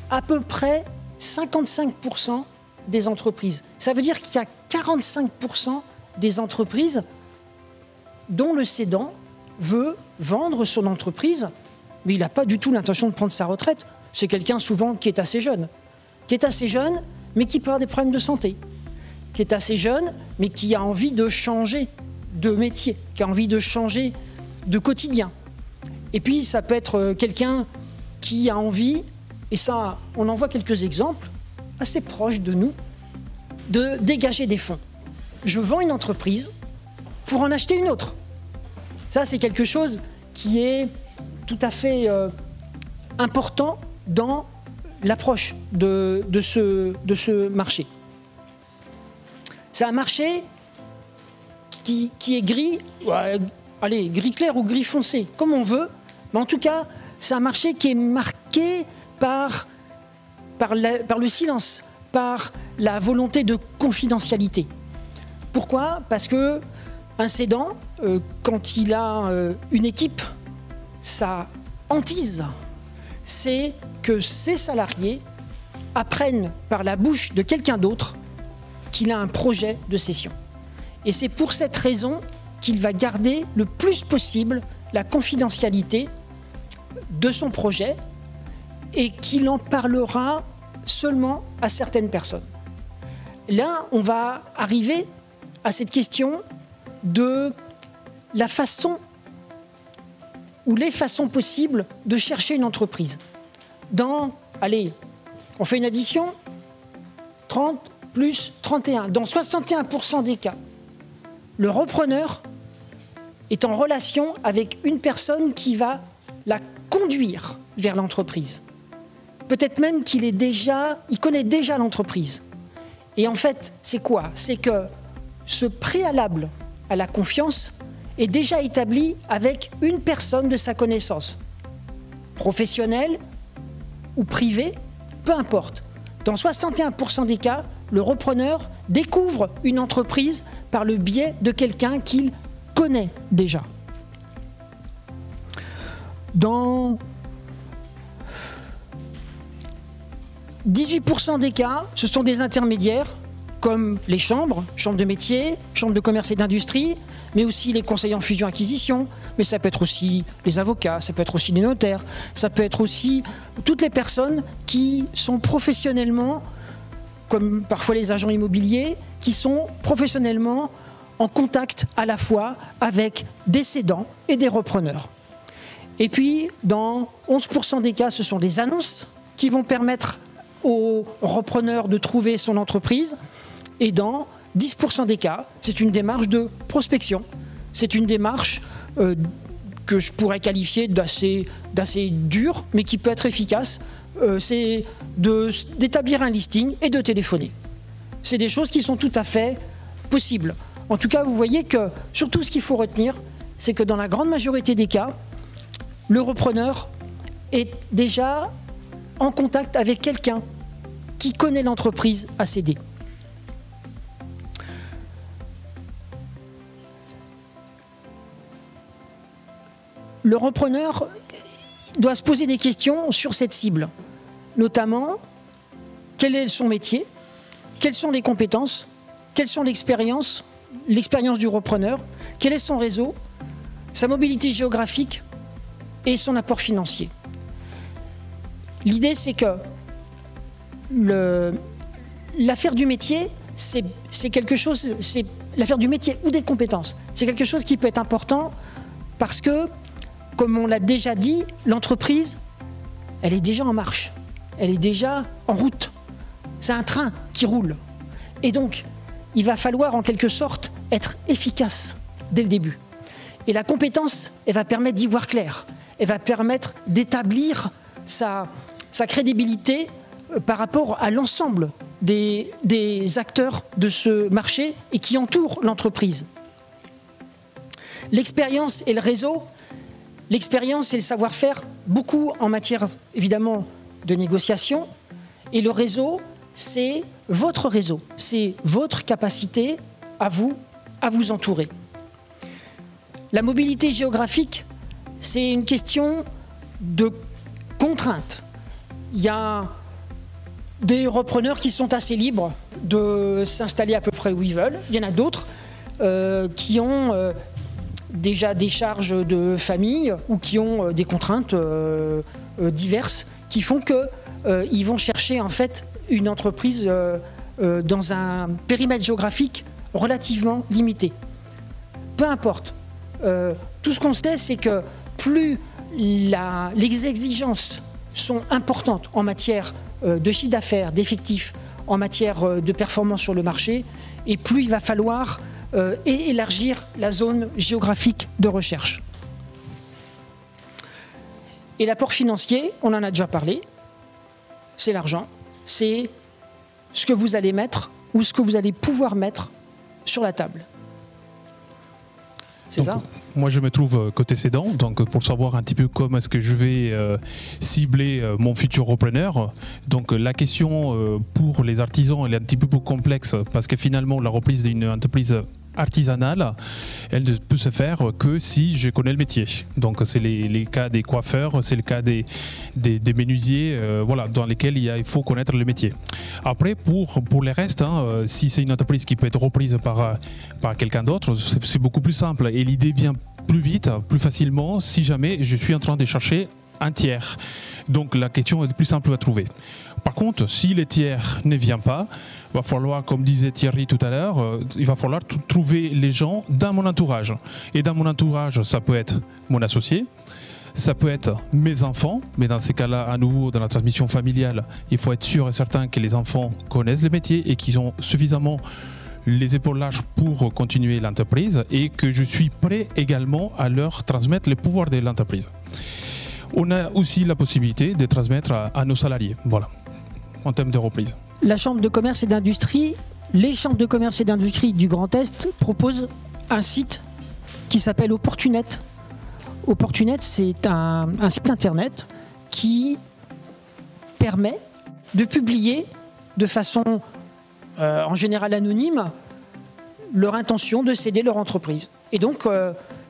à peu près 55% des entreprises. Ça veut dire qu'il y a 45% des entreprises dont le cédant veut vendre son entreprise, mais il n'a pas du tout l'intention de prendre sa retraite. C'est quelqu'un souvent qui est assez jeune, mais qui peut avoir des problèmes de santé, qui est assez jeune, mais qui a envie de changer de métier, qui a envie de changer de quotidien. Et puis ça peut être quelqu'un qui a envie, et ça on en voit quelques exemples assez proches de nous, de dégager des fonds. Je vends une entreprise pour en acheter une autre. Ça c'est quelque chose qui est tout à fait important dans l'approche de ce marché. C'est un marché qui est gris, gris clair ou gris foncé, comme on veut, mais en tout cas, c'est un marché qui est marqué par le silence, par la volonté de confidentialité. Pourquoi? Parce que un cédant, quand il a une équipe, sa hantise, c'est que ses salariés apprennent par la bouche de quelqu'un d'autre qu'il a un projet de cession. Et c'est pour cette raison qu'il va garder le plus possible la confidentialité de son projet et qu'il en parlera seulement à certaines personnes. Là, on va arriver à cette question de la façon ou les façons possibles de chercher une entreprise. On fait une addition, 30 plus 31. Dans 61% des cas, le repreneur est en relation avec une personne qui va la conduire vers l'entreprise. Peut-être même qu'il connaît déjà l'entreprise. Et en fait, c'est quoi? C'est que ce préalable à la confiance est déjà établi avec une personne de sa connaissance, professionnelle ou privée, peu importe. Dans 61% des cas, le repreneur découvre une entreprise par le biais de quelqu'un qu'il connaît déjà. Dans 18% des cas, ce sont des intermédiaires comme les chambres de métier, chambres de commerce et d'industrie, mais aussi les conseillers en fusion-acquisition, mais ça peut être aussi les avocats, ça peut être aussi les notaires, ça peut être aussi toutes les personnes qui sont professionnellement, comme parfois les agents immobiliers, qui sont professionnellement en contact à la fois avec des cédants et des repreneurs. Et puis, dans 11% des cas, ce sont des annonces qui vont permettre aux repreneurs de trouver son entreprise. Et dans 10% des cas, c'est une démarche de prospection. C'est une démarche que je pourrais qualifier d'assez dure, mais qui peut être efficace. C'est d'établir un listing et de téléphoner. C'est des choses qui sont tout à fait possible. En tout cas, vous voyez que, surtout ce qu'il faut retenir, c'est que dans la grande majorité des cas, le repreneur est déjà en contact avec quelqu'un qui connaît l'entreprise à céder. Le repreneur doit se poser des questions sur cette cible, notamment quel est son métier, quelles sont les compétences, quelles sont l'expérience du repreneur, quel est son réseau, sa mobilité géographique et son apport financier. L'idée, c'est que l'affaire du métier, c'est quelque chose, c'est l'affaire du métier ou des compétences. C'est quelque chose qui peut être important parce que, comme on l'a déjà dit, l'entreprise, elle est déjà en marche, elle est déjà en route. C'est un train qui roule. Et donc, il va falloir en quelque sorte être efficace dès le début. Et la compétence, elle va permettre d'y voir clair. Elle va permettre d'établir sa crédibilité par rapport à l'ensemble des acteurs de ce marché et qui entourent l'entreprise. L'expérience et le réseau, l'expérience et le savoir-faire, beaucoup en matière évidemment de négociation. Et le réseau, c'est votre réseau, c'est votre capacité à vous entourer. La mobilité géographique, c'est une question de contrainte. Il y a des repreneurs qui sont assez libres de s'installer à peu près où ils veulent. Il y en a d'autres qui ont déjà des charges de famille ou qui ont des contraintes diverses qui font qu'ils vont chercher en fait une entreprise dans un périmètre géographique relativement limité. Peu importe. Tout ce qu'on sait, c'est que plus les exigences sont importantes en matière de chiffre d'affaires, d'effectifs, en matière de performance sur le marché, et plus il va falloir élargir la zone géographique de recherche. Et l'apport financier, on en a déjà parlé, c'est l'argent, c'est ce que vous allez mettre ou ce que vous allez pouvoir mettre sur la table. C'est ça ? Moi, je me trouve côté cédant, donc pour savoir un petit peu comment est-ce que je vais cibler mon futur repreneur. Donc la question pour les artisans, elle est un petit peu plus complexe parce que finalement, la reprise d'une entreprise artisanale, elle ne peut se faire que si je connais le métier. Donc c'est les cas des coiffeurs, c'est le cas des menuisiers, voilà, dans lesquels il faut connaître le métier. Après, pour les restes, si c'est une entreprise qui peut être reprise par quelqu'un d'autre, c'est beaucoup plus simple. Et l'idée vient plus vite, plus facilement, si jamais je suis en train de chercher un tiers. Donc la question est plus simple à trouver. Par contre, si le tiers ne vient pas, il va falloir, comme disait Thierry tout à l'heure, il va falloir trouver les gens dans mon entourage. Et dans mon entourage, ça peut être mon associé, ça peut être mes enfants, mais dans ces cas-là, à nouveau, dans la transmission familiale, il faut être sûr et certain que les enfants connaissent le métier et qu'ils ont suffisamment les épaules larges pour continuer l'entreprise et que je suis prêt également à leur transmettre les pouvoirs de l'entreprise. On a aussi la possibilité de transmettre à nos salariés, voilà, en termes de reprise. La Chambre de commerce et d'industrie, les chambres de commerce et d'industrie du Grand Est proposent un site qui s'appelle Opportunet. Opportunet, c'est un site internet qui permet de publier de façon en général anonyme leur intention de céder leur entreprise. Et donc,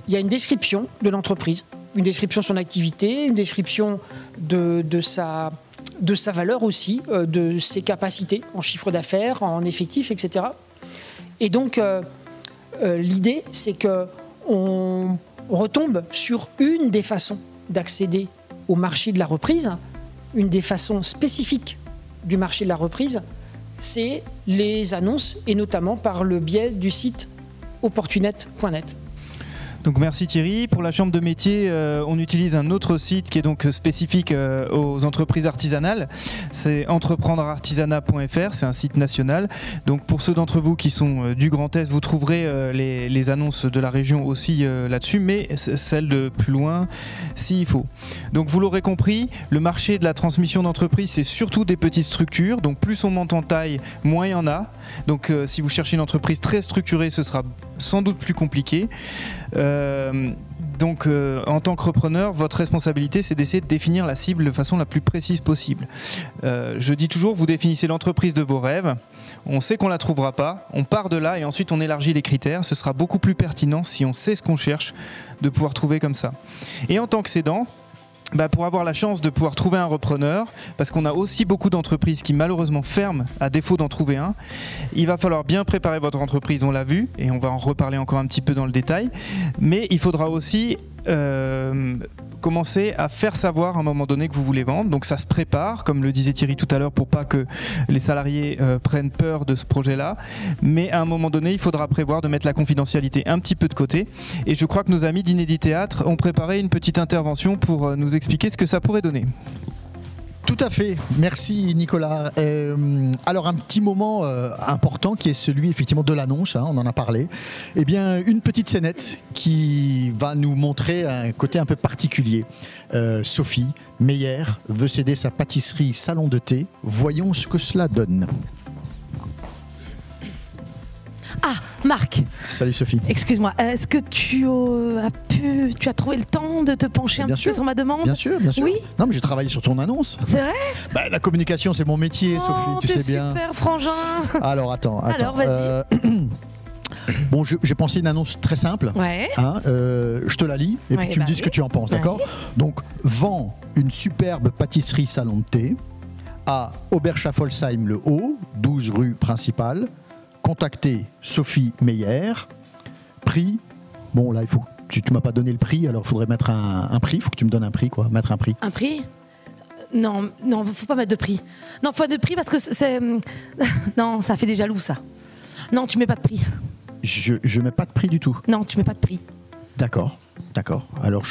il y a une description de l'entreprise, une description de son activité, une description de sa valeur aussi, de ses capacités en chiffre d'affaires, en effectifs, etc. Et donc, l'idée, c'est qu'on retombe sur une des façons d'accéder au marché de la reprise, une des façons spécifiques du marché de la reprise, c'est les annonces, et notamment par le biais du site opportunet.net. Donc merci Thierry. Pour la chambre de métier, on utilise un autre site qui est donc spécifique aux entreprises artisanales. C'est entreprendreartisanat.fr, c'est un site national. Donc pour ceux d'entre vous qui sont du Grand Est, vous trouverez les annonces de la région aussi là-dessus, mais celles de plus loin s'il faut. Donc vous l'aurez compris, le marché de la transmission d'entreprise, c'est surtout des petites structures. Donc plus on monte en taille, moins il y en a. Donc si vous cherchez une entreprise très structurée, ce sera sans doute plus compliqué. Donc en tant que repreneur, votre responsabilité, c'est d'essayer de définir la cible de façon la plus précise possible. Je dis toujours, vous définissez l'entreprise de vos rêves. On sait qu'on ne la trouvera pas, on part de là et ensuite on élargit les critères. Ce sera beaucoup plus pertinent si on sait ce qu'on cherche de pouvoir trouver comme ça. Et en tant que cédant, pour avoir la chance de pouvoir trouver un repreneur, parce qu'on a aussi beaucoup d'entreprises qui malheureusement ferment à défaut d'en trouver un, il va falloir bien préparer votre entreprise, on l'a vu, et on va en reparler encore un petit peu dans le détail, mais il faudra aussi commencer à faire savoir à un moment donné que vous voulez vendre. Donc ça se prépare, comme le disait Thierry tout à l'heure, pour pas que les salariés prennent peur de ce projet-là. Mais à un moment donné, il faudra prévoir de mettre la confidentialité un petit peu de côté. Et je crois que nos amis d'Inédit Théâtre ont préparé une petite intervention pour nous expliquer ce que ça pourrait donner. Tout à fait, merci Nicolas. Alors un petit moment important qui est celui effectivement de l'annonce, on en a parlé. Eh bien une petite scénette qui va nous montrer un côté un peu particulier. Sophie Meyer veut céder sa pâtisserie salon de thé. Voyons ce que cela donne. Ah, Marc. Salut Sophie. Excuse-moi, est-ce que tu as trouvé le temps de te pencher un petit peu sur ma demande? Bien sûr, bien sûr. Oui. Non mais j'ai travaillé sur ton annonce. C'est vrai? La communication c'est mon métier, Sophie, tu sais bien. Super frangin. Alors attends. Alors vas-y. Bon, j'ai pensé une annonce très simple. Ouais. Je te la lis et puis tu me dis ce que tu en penses, d'accord? Donc, vend une superbe pâtisserie salon de thé à Oberschaffolsheim le Haut, 12 rue principale. Contactez Sophie Meyer. Prix. Bon, là, il faut. Tu m'as pas donné le prix, alors il faudrait mettre un prix. Il faut que tu me donnes un prix, quoi. Mettre un prix. Un prix? Non, faut pas mettre de prix. Non, faut pas de prix parce que c'est. Non, ça fait des jaloux, ça. Non, tu mets pas de prix. Je mets pas de prix du tout. Non, tu mets pas de prix. D'accord. Alors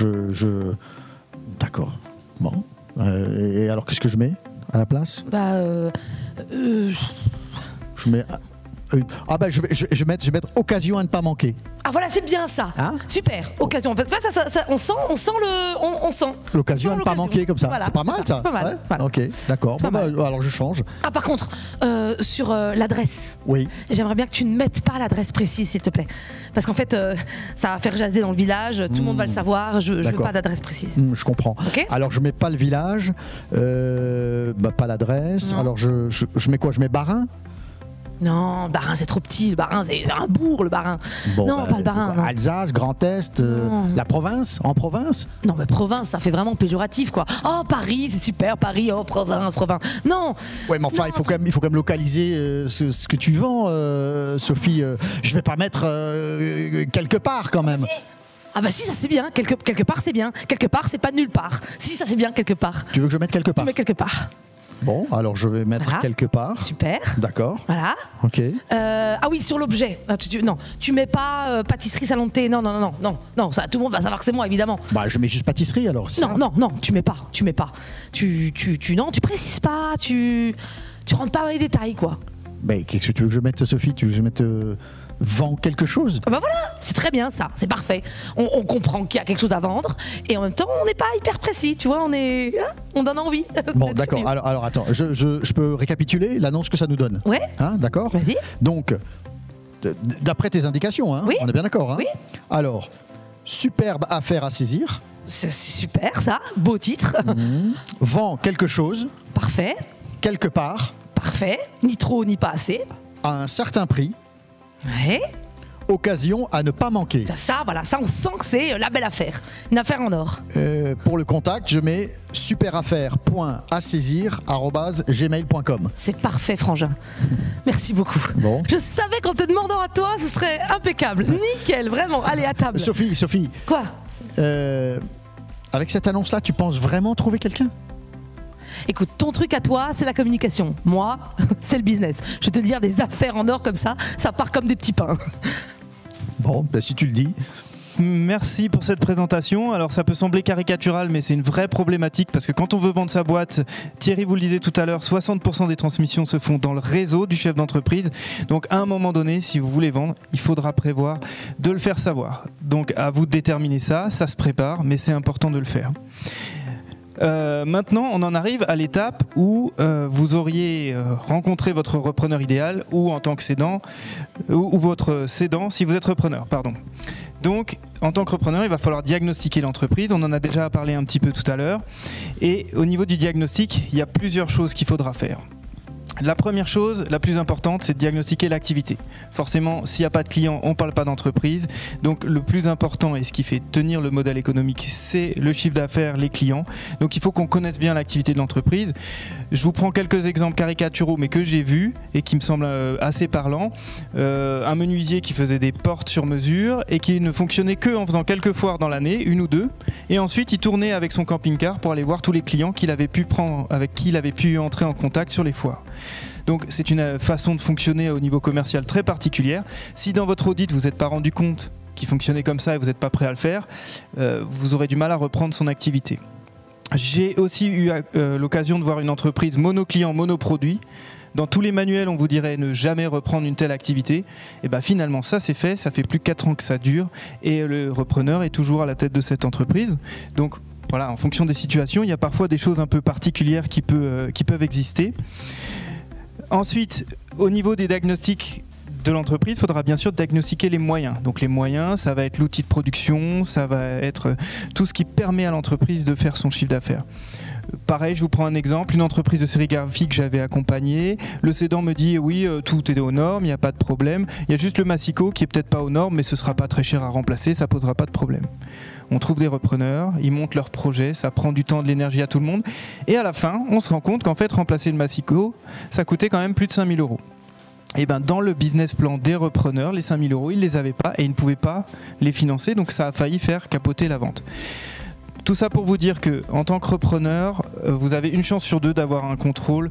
d'accord. Bon. Et alors qu'est-ce que je mets à la place? Je mets. Je vais mettre occasion à ne pas manquer. Ah voilà, c'est bien ça. Super, occasion. Ça, on sent. L'occasion à ne pas manquer comme ça. Voilà, c'est pas mal ça. C'est pas mal. Ouais. Voilà. Ok, d'accord. Alors je change. Ah par contre, sur l'adresse. Oui. J'aimerais bien que tu ne mettes pas l'adresse précise, s'il te plaît. Parce qu'en fait, ça va faire jaser dans le village. Tout le monde va le savoir. Je veux pas d'adresse précise. Je comprends. Okay. Alors je mets pas le village, pas l'adresse. Alors je mets quoi? Je mets Barin. Non, Barin c'est trop petit, le Barin c'est un bourg, le Barin. Bon, non, pas le Barin. Non. Alsace, Grand Est, la province, en province. Non mais province, ça fait vraiment péjoratif quoi. Oh Paris, c'est super, Paris, oh province. Non. Ouais mais enfin, il faut quand même localiser ce que tu vends, Sophie. Je vais pas mettre quelque part quand même. Ah bah si, ça c'est bien, quelque part c'est bien. Quelque part c'est pas nulle part. Si, ça c'est bien quelque part. Tu veux que je mette quelque part? Tu mets quelque part. Bon, alors je vais mettre quelque part. Super. D'accord. Voilà. Ok. Ah oui, sur l'objet. Non, tu mets pas pâtisserie salon de thé. Non, ça, tout le monde va savoir que c'est moi, évidemment. Je mets juste pâtisserie alors. Non, tu mets pas. Tu précises pas. Tu rentres pas dans les détails, quoi. Qu'est-ce que tu veux que je mette, Sophie? Tu veux que je mette vend quelque chose? Voilà, c'est très bien ça, c'est parfait. On comprend qu'il y a quelque chose à vendre et en même temps on n'est pas hyper précis, tu vois, on donne envie. Bon d'accord, alors attends, je peux récapituler l'annonce que ça nous donne? Ouais. D'accord. Vas-y. Donc, d'après tes indications, oui. On est bien d'accord? Oui. Alors, superbe affaire à saisir. C'est super ça, beau titre. Vend quelque chose. Parfait. Quelque part. Parfait, ni trop ni pas assez. À un certain prix. Ouais. Occasion à ne pas manquer. Ça, on sent que c'est la belle affaire. Une affaire en or. Pour le contact, je mets superaffaire.assaisir@gmail.com. C'est parfait, frangin. Merci beaucoup. Bon. Je savais qu'en te demandant à toi, ce serait impeccable. Nickel, vraiment. Allez, à table. Sophie. Quoi? Avec cette annonce-là, tu penses vraiment trouver quelqu'un? Écoute, ton truc à toi, c'est la communication. Moi, c'est le business. Je vais te dire, des affaires en or comme ça part comme des petits pains. Bon, si tu le dis. merci pour cette présentation. Alors ça peut sembler caricatural, mais c'est une vraie problématique parce que quand on veut vendre sa boîte, Thierry vous le disait tout à l'heure, 60% des transmissions se font dans le réseau du chef d'entreprise. Donc à un moment donné, si vous voulez vendre, il faudra prévoir de le faire savoir. Donc à vous de déterminer ça se prépare, mais c'est important de le faire. Maintenant, on en arrive à l'étape où vous auriez rencontré votre repreneur idéal ou en tant que cédant, ou votre cédant si vous êtes repreneur, pardon. Donc, en tant que repreneur, il va falloir diagnostiquer l'entreprise. On en a déjà parlé un petit peu tout à l'heure. Et au niveau du diagnostic, il y a plusieurs choses qu'il faudra faire. La première chose, la plus importante, c'est de diagnostiquer l'activité. Forcément, s'il n'y a pas de clients, on ne parle pas d'entreprise. Donc le plus important et ce qui fait tenir le modèle économique, c'est le chiffre d'affaires, les clients. Donc il faut qu'on connaisse bien l'activité de l'entreprise. Je vous prends quelques exemples caricaturaux, mais que j'ai vus et qui me semblent assez parlants. Un menuisier qui faisait des portes sur mesure et qui ne fonctionnait que en faisant quelques foires dans l'année, une ou deux. Et ensuite, il tournait avec son camping-car pour aller voir tous les clients qu'il avait pu prendre, avec qui il avait pu entrer en contact sur les foires. Donc c'est une façon de fonctionner au niveau commercial très particulière. Si dans votre audit vous n'êtes pas rendu compte qu'il fonctionnait comme ça et vous n'êtes pas prêt à le faire, vous aurez du mal à reprendre son activité. J'ai aussi eu l'occasion de voir une entreprise monoclient, monoproduit. Dans tous les manuels, on vous dirait ne jamais reprendre une telle activité. Et bien finalement, ça c'est fait, ça fait plus de 4 ans que ça dure et le repreneur est toujours à la tête de cette entreprise. Donc voilà, en fonction des situations, il y a parfois des choses un peu particulières qui peuvent exister. Ensuite, au niveau des diagnostics de l'entreprise, il faudra bien sûr diagnostiquer les moyens. Donc les moyens, ça va être l'outil de production, ça va être tout ce qui permet à l'entreprise de faire son chiffre d'affaires. Pareil, je vous prends un exemple, une entreprise de sérigraphie que j'avais accompagnée. Le cédant me dit oui, tout est aux normes, il n'y a pas de problème. Il y a juste le massicot qui est peut-être pas aux normes, mais ce ne sera pas très cher à remplacer, ça ne posera pas de problème. On trouve des repreneurs, ils montent leur projet, ça prend du temps, de l'énergie à tout le monde. Et à la fin, on se rend compte qu'en fait, remplacer le massicot, ça coûtait quand même plus de 5 000 €. Et ben dans le business plan des repreneurs, les 5 000 €, ils ne les avaient pas et ils ne pouvaient pas les financer, donc ça a failli faire capoter la vente. Tout ça pour vous dire qu'en tant que repreneur, vous avez une chance sur deux d'avoir un contrôle,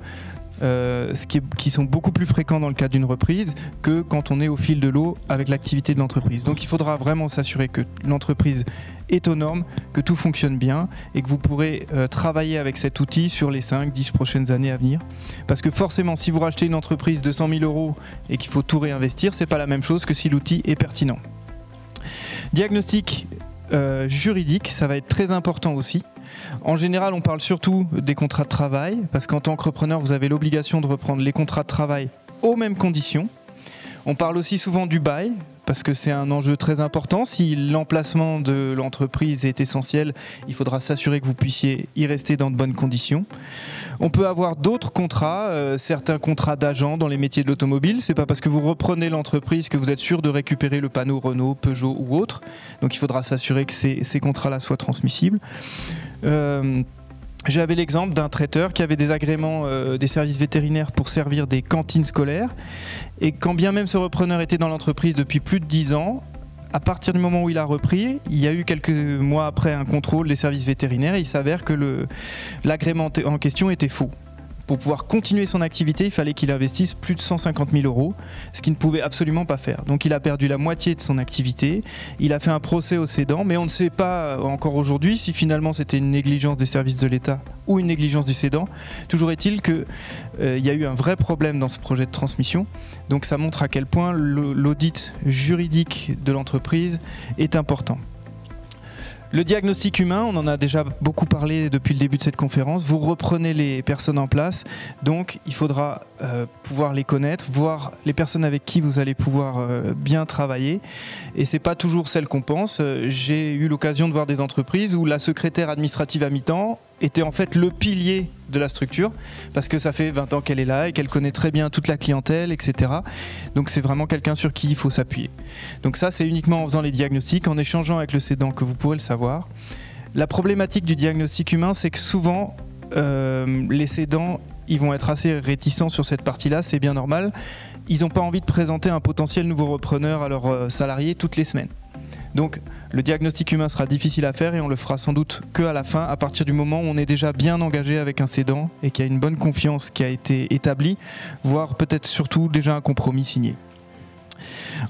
qui sont beaucoup plus fréquents dans le cadre d'une reprise que quand on est au fil de l'eau avec l'activité de l'entreprise. Donc il faudra vraiment s'assurer que l'entreprise est aux normes, que tout fonctionne bien et que vous pourrez travailler avec cet outil sur les 5-10 prochaines années à venir. Parce que forcément, si vous rachetez une entreprise de 100 000 € et qu'il faut tout réinvestir, c'est pas la même chose que si l'outil est pertinent. Diagnostic juridique, ça va être très important aussi. En général, on parle surtout des contrats de travail, parce qu'en tant que repreneur, vous avez l'obligation de reprendre les contrats de travail aux mêmes conditions. On parle aussi souvent du bail, parce que c'est un enjeu très important. Si l'emplacement de l'entreprise est essentiel, il faudra s'assurer que vous puissiez y rester dans de bonnes conditions. On peut avoir d'autres contrats, certains contrats d'agents dans les métiers de l'automobile. C'est pas parce que vous reprenez l'entreprise que vous êtes sûr de récupérer le panneau Renault, Peugeot ou autre. Donc il faudra s'assurer que ces contrats-là soient transmissibles. J'avais l'exemple d'un traiteur qui avait des agréments des services vétérinaires pour servir des cantines scolaires. Et quand bien même ce repreneur était dans l'entreprise depuis plus de 10 ans, à partir du moment où il a repris, il y a eu quelques mois après un contrôle des services vétérinaires et il s'avère que l'agrément en question était faux. Pour pouvoir continuer son activité, il fallait qu'il investisse plus de 150 000 €, ce qu'il ne pouvait absolument pas faire. Donc il a perdu la moitié de son activité, il a fait un procès au cédant, mais on ne sait pas encore aujourd'hui si finalement c'était une négligence des services de l'État ou une négligence du cédant. Toujours est-il qu'il y a eu un vrai problème dans ce projet de transmission. Donc ça montre à quel point l'audit juridique de l'entreprise est important. Le diagnostic humain, on en a déjà beaucoup parlé depuis le début de cette conférence. Vous reprenez les personnes en place, donc il faudra pouvoir les connaître, voir les personnes avec qui vous allez pouvoir bien travailler. Et c'est pas toujours celle qu'on pense. J'ai eu l'occasion de voir des entreprises où la secrétaire administrative à mi-temps était en fait le pilier de la structure, parce que ça fait 20 ans qu'elle est là et qu'elle connaît très bien toute la clientèle, etc. Donc c'est vraiment quelqu'un sur qui il faut s'appuyer. Donc ça, c'est uniquement en faisant les diagnostics, en échangeant avec le cédant que vous pourrez le savoir. La problématique du diagnostic humain, c'est que souvent, les cédants, ils vont être assez réticents sur cette partie-là, c'est bien normal. Ils n'ont pas envie de présenter un potentiel nouveau repreneur à leurs salariés toutes les semaines. Donc le diagnostic humain sera difficile à faire et on le fera sans doute qu'à la fin, à partir du moment où on est déjà bien engagé avec un cédant et qu'il y a une bonne confiance qui a été établie, voire peut-être surtout déjà un compromis signé.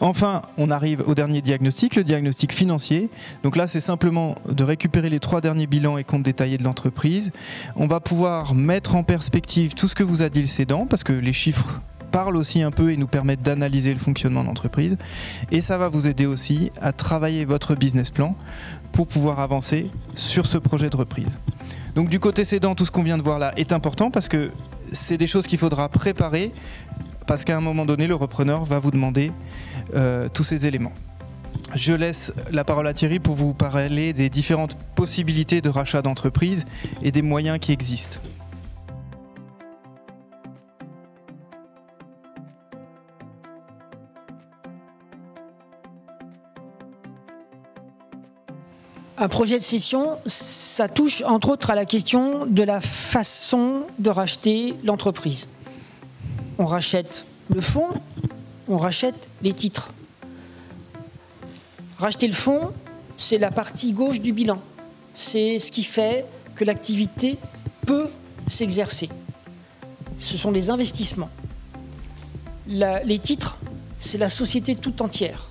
Enfin, on arrive au dernier diagnostic, le diagnostic financier. Donc là, c'est simplement de récupérer les 3 derniers bilans et comptes détaillés de l'entreprise. On va pouvoir mettre en perspective tout ce que vous a dit le cédant, parce que les chiffres parlent aussi un peu et nous permettent d'analyser le fonctionnement de l'entreprise. Et ça va vous aider aussi à travailler votre business plan pour pouvoir avancer sur ce projet de reprise. Donc du côté cédant, tout ce qu'on vient de voir là est important parce que c'est des choses qu'il faudra préparer parce qu'à un moment donné, le repreneur va vous demander tous ces éléments. Je laisse la parole à Thierry pour vous parler des différentes possibilités de rachat d'entreprise et des moyens qui existent. Un projet de cession, ça touche entre autres à la question de la façon de racheter l'entreprise. On rachète le fonds, on rachète les titres. Racheter le fonds, c'est la partie gauche du bilan. C'est ce qui fait que l'activité peut s'exercer. Ce sont les investissements. Les titres, c'est la société tout entière.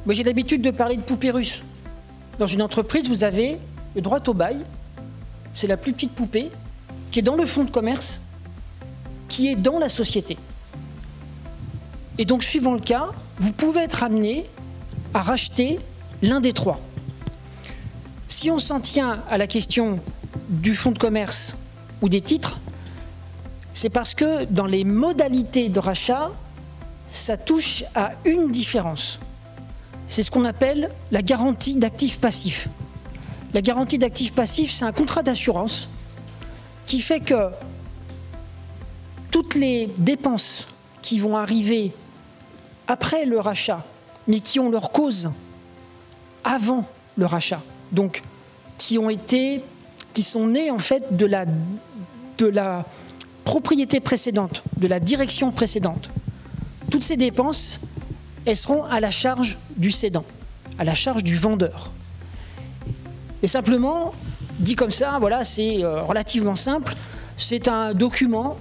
Moi, j'ai l'habitude de parler de poupée russe. Dans une entreprise, vous avez le droit au bail, c'est la plus petite poupée, qui est dans le fonds de commerce, qui est dans la société. Et donc, suivant le cas, vous pouvez être amené à racheter l'un des 3. Si on s'en tient à la question du fonds de commerce ou des titres, c'est parce que dans les modalités de rachat, ça touche à une différence. C'est ce qu'on appelle la garantie d'actifs passifs. La garantie d'actifs passifs, c'est un contrat d'assurance qui fait que toutes les dépenses qui vont arriver après le rachat, mais qui ont leur cause avant le rachat, donc qui sont nées en fait de la propriété précédente, de la direction précédente. Toutes ces dépenses, elles seront à la charge du cédant, à la charge du vendeur. Et simplement, dit comme ça, voilà, c'est relativement simple. C'est un document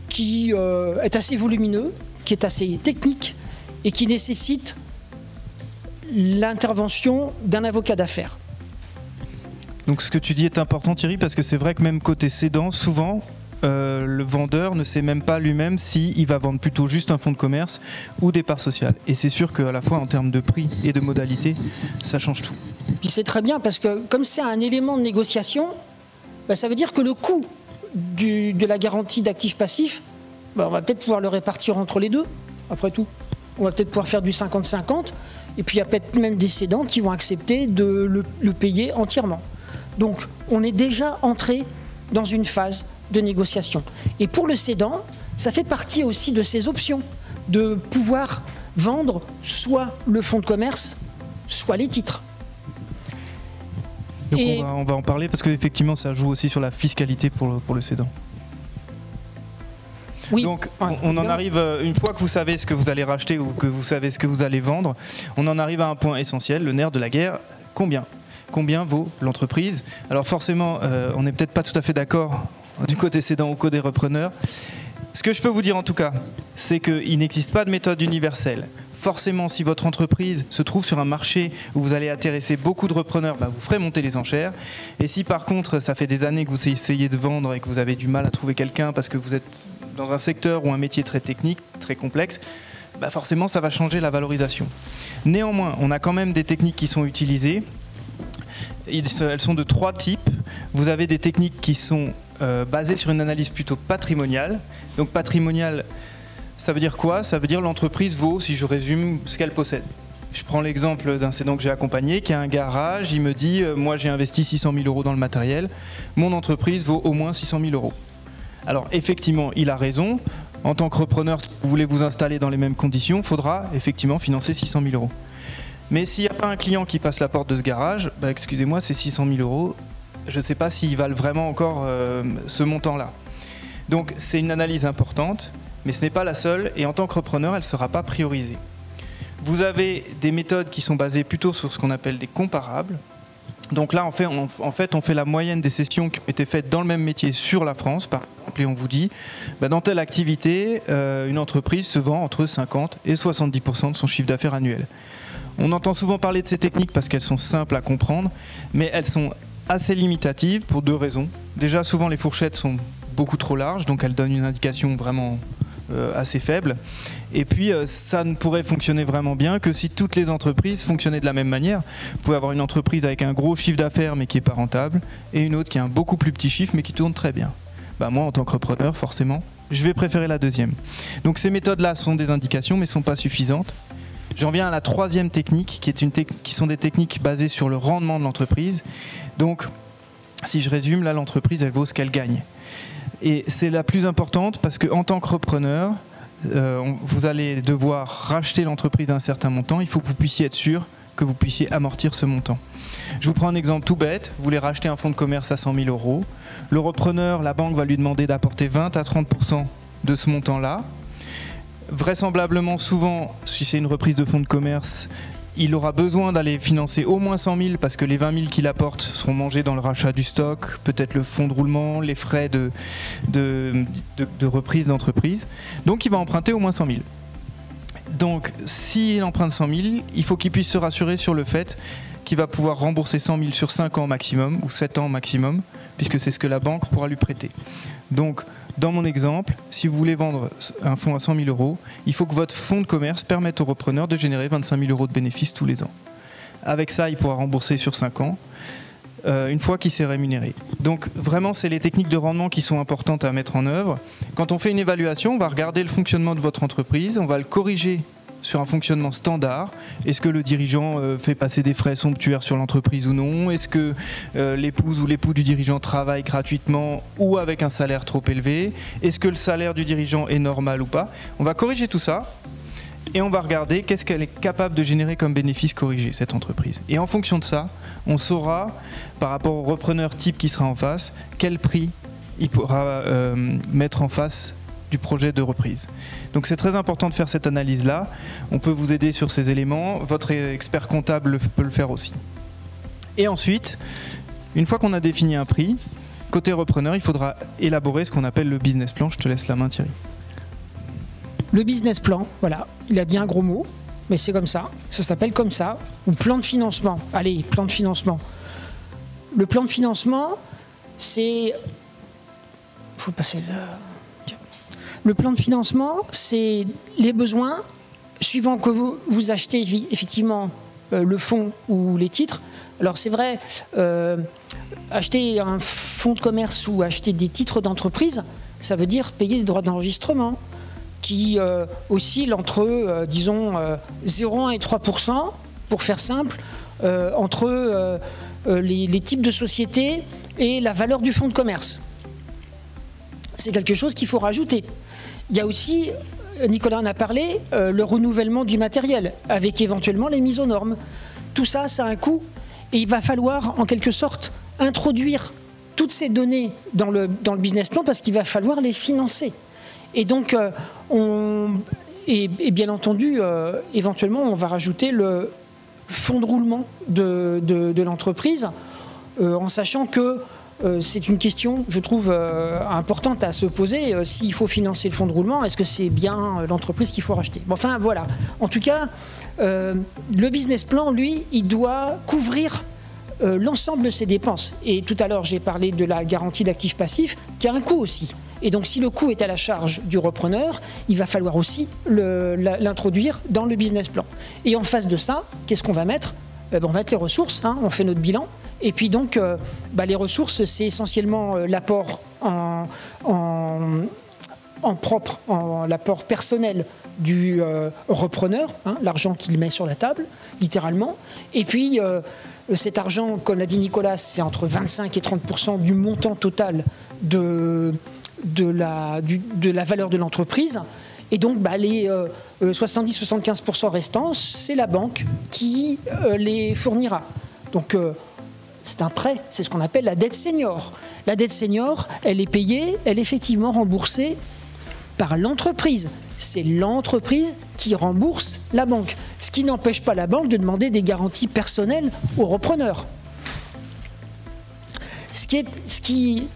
qui est assez volumineux, qui est assez technique et qui nécessite l'intervention d'un avocat d'affaires. Donc ce que tu dis est important, Thierry, parce que c'est vrai que même côté cédant, souvent, le vendeur ne sait même pas lui-même s'il va vendre plutôt juste un fonds de commerce ou des parts sociales. Et c'est sûr qu'à la fois en termes de prix et de modalités, ça change tout. Puis c'est très bien parce que comme c'est un élément de négociation, ça veut dire que le coût de la garantie d'actifs passifs, on va peut-être pouvoir le répartir entre les deux, après tout. On va peut-être pouvoir faire du 50-50, et puis il y a peut-être même des cédants qui vont accepter de le payer entièrement. Donc on est déjà entré dans une phase de négociation. Et pour le cédant, ça fait partie aussi de ses options, de pouvoir vendre soit le fonds de commerce, soit les titres. Donc on va en parler parce qu'effectivement ça joue aussi sur la fiscalité pour le cédant. Oui. Donc on en arrive, une fois que vous savez ce que vous allez racheter ou que vous savez ce que vous allez vendre, on en arrive à un point essentiel, le nerf de la guerre, combien vaut l'entreprise? Alors forcément, on n'est peut-être pas tout à fait d'accord du côté cédant ou côté repreneur. Ce que je peux vous dire en tout cas, c'est qu'il n'existe pas de méthode universelle. Forcément, si votre entreprise se trouve sur un marché où vous allez intéresser beaucoup de repreneurs, vous ferez monter les enchères. Et si par contre, ça fait des années que vous essayez de vendre et que vous avez du mal à trouver quelqu'un parce que vous êtes dans un secteur ou un métier très technique, très complexe, forcément, ça va changer la valorisation. Néanmoins, on a quand même des techniques qui sont utilisées. Elles sont de 3 types. Vous avez des techniques qui sont basées sur une analyse plutôt patrimoniale. Donc patrimoniale, ça veut dire quoi? Ça veut dire l'entreprise vaut, si je résume, ce qu'elle possède. Je prends l'exemple d'un cédant que j'ai accompagné qui a un garage. Il me dit, moi j'ai investi 600 000 € dans le matériel. Mon entreprise vaut au moins 600 000 €. Alors effectivement, il a raison. En tant que repreneur, si vous voulez vous installer dans les mêmes conditions, il faudra effectivement financer 600 000 €. Mais s'il n'y a pas un client qui passe la porte de ce garage, excusez-moi, c'est 600 000 €. Je ne sais pas s'ils valent vraiment encore ce montant-là. Donc c'est une analyse importante, mais ce n'est pas la seule. Et en tant que repreneur, elle ne sera pas priorisée. Vous avez des méthodes qui sont basées plutôt sur ce qu'on appelle des comparables. Donc là, on fait la moyenne des cessions qui ont été faites dans le même métier sur la France, par exemple. simple et on vous dit, dans telle activité, une entreprise se vend entre 50 et 70% de son chiffre d'affaires annuel. On entend souvent parler de ces techniques parce qu'elles sont simples à comprendre, mais elles sont assez limitatives pour 2 raisons. Déjà, souvent les fourchettes sont beaucoup trop larges, donc elles donnent une indication vraiment assez faible. Et puis, ça ne pourrait fonctionner vraiment bien que si toutes les entreprises fonctionnaient de la même manière. Vous pouvez avoir une entreprise avec un gros chiffre d'affaires mais qui n'est pas rentable, et une autre qui a un beaucoup plus petit chiffre mais qui tourne très bien. Moi, en tant qu'entrepreneur, forcément, je vais préférer la deuxième. Donc ces méthodes-là sont des indications mais ne sont pas suffisantes. J'en viens à la 3e technique, qui sont des techniques basées sur le rendement de l'entreprise. Donc, si je résume, là, l'entreprise, elle vaut ce qu'elle gagne. Et c'est la plus importante parce qu'en tant que repreneur, vous allez devoir racheter l'entreprise à un certain montant. Il faut que vous puissiez être sûr que vous puissiez amortir ce montant. Je vous prends un exemple tout bête. Vous voulez racheter un fonds de commerce à 100 000 €. Le repreneur, la banque va lui demander d'apporter 20 à 30% de ce montant-là. Vraisemblablement, souvent, si c'est une reprise de fonds de commerce, il aura besoin d'aller financer au moins 100 000 parce que les 20 000 qu'il apporte seront mangés dans le rachat du stock, peut-être le fonds de roulement, les frais de reprise d'entreprise. Donc il va emprunter au moins 100 000. Donc s'il emprunte 100 000, il faut qu'il puisse se rassurer sur le fait qu'il va pouvoir rembourser 100 000 sur 5 ans maximum ou 7 ans maximum, puisque c'est ce que la banque pourra lui prêter. Donc, dans mon exemple, si vous voulez vendre un fonds à 100 000 €, il faut que votre fonds de commerce permette au repreneur de générer 25 000 € de bénéfices tous les ans. Avec ça, il pourra rembourser sur 5 ans, une fois qu'il s'est rémunéré. Donc vraiment, c'est les techniques de rendement qui sont importantes à mettre en œuvre. Quand on fait une évaluation, on va regarder le fonctionnement de votre entreprise, on va le corriger sur un fonctionnement standard. Est-ce que le dirigeant fait passer des frais somptuaires sur l'entreprise ou non? Est-ce que l'épouse ou l'époux du dirigeant travaille gratuitement ou avec un salaire trop élevé? Est-ce que le salaire du dirigeant est normal ou pas? On va corriger tout ça et on va regarder qu'est-ce qu'elle est capable de générer comme bénéfice corrigé, cette entreprise. Et en fonction de ça, on saura, par rapport au repreneur type qui sera en face, quel prix il pourra mettre en face du projet de reprise. Donc c'est très important de faire cette analyse-là. On peut vous aider sur ces éléments. Votre expert comptable peut le faire aussi. Et ensuite, une fois qu'on a défini un prix, côté repreneur, il faudra élaborer ce qu'on appelle le business plan. Je te laisse la main, Thierry. Le business plan, voilà, il a dit un gros mot, mais c'est comme ça s'appelle comme ça, ou plan de financement. Allez, plan de financement. Le plan de financement, c'est... faut passer le plan de financement, c'est les besoins, suivant que vous achetez effectivement le fonds ou les titres. Alors c'est vrai, acheter un fonds de commerce ou acheter des titres d'entreprise, ça veut dire payer des droits d'enregistrement qui oscillent entre, disons, 0,1 et 3%, pour faire simple, entre les types de sociétés et la valeur du fonds de commerce. C'est quelque chose qu'il faut rajouter. Il y a aussi, Nicolas en a parlé, le renouvellement du matériel, avec éventuellement les mises aux normes. Tout ça, ça a un coût, et il va falloir, en quelque sorte, introduire toutes ces données dans le business plan, parce qu'il va falloir les financer. Et donc, bien entendu, éventuellement, on va rajouter le fonds de roulement de l'entreprise, en sachant que c'est une question, je trouve, importante à se poser. S'il faut financer le fonds de roulement, est-ce que c'est bien l'entreprise qu'il faut racheter? Bon, enfin, voilà. En tout cas, le business plan, lui, il doit couvrir l'ensemble de ses dépenses. Et tout à l'heure, j'ai parlé de la garantie d'actifs passifs, qui a un coût aussi. Et donc, si le coût est à la charge du repreneur, il va falloir aussi l'introduire dans le business plan. Et en face de ça, qu'est-ce qu'on va mettre? On va mettre les ressources, hein, on fait notre bilan. Et puis donc, les ressources, c'est essentiellement l'apport en propre, l'apport personnel du repreneur, hein, l'argent qu'il met sur la table, littéralement. Et puis, cet argent, comme l'a dit Nicolas, c'est entre 25 et 30% du montant total de la valeur de l'entreprise. Et donc, les 70-75% restants, c'est la banque qui les fournira. Donc, c'est un prêt, c'est ce qu'on appelle la dette senior. La dette senior, elle est payée, elle est effectivement remboursée par l'entreprise. C'est l'entreprise qui rembourse la banque. Ce qui n'empêche pas la banque de demander des garanties personnelles au repreneur. Ce qui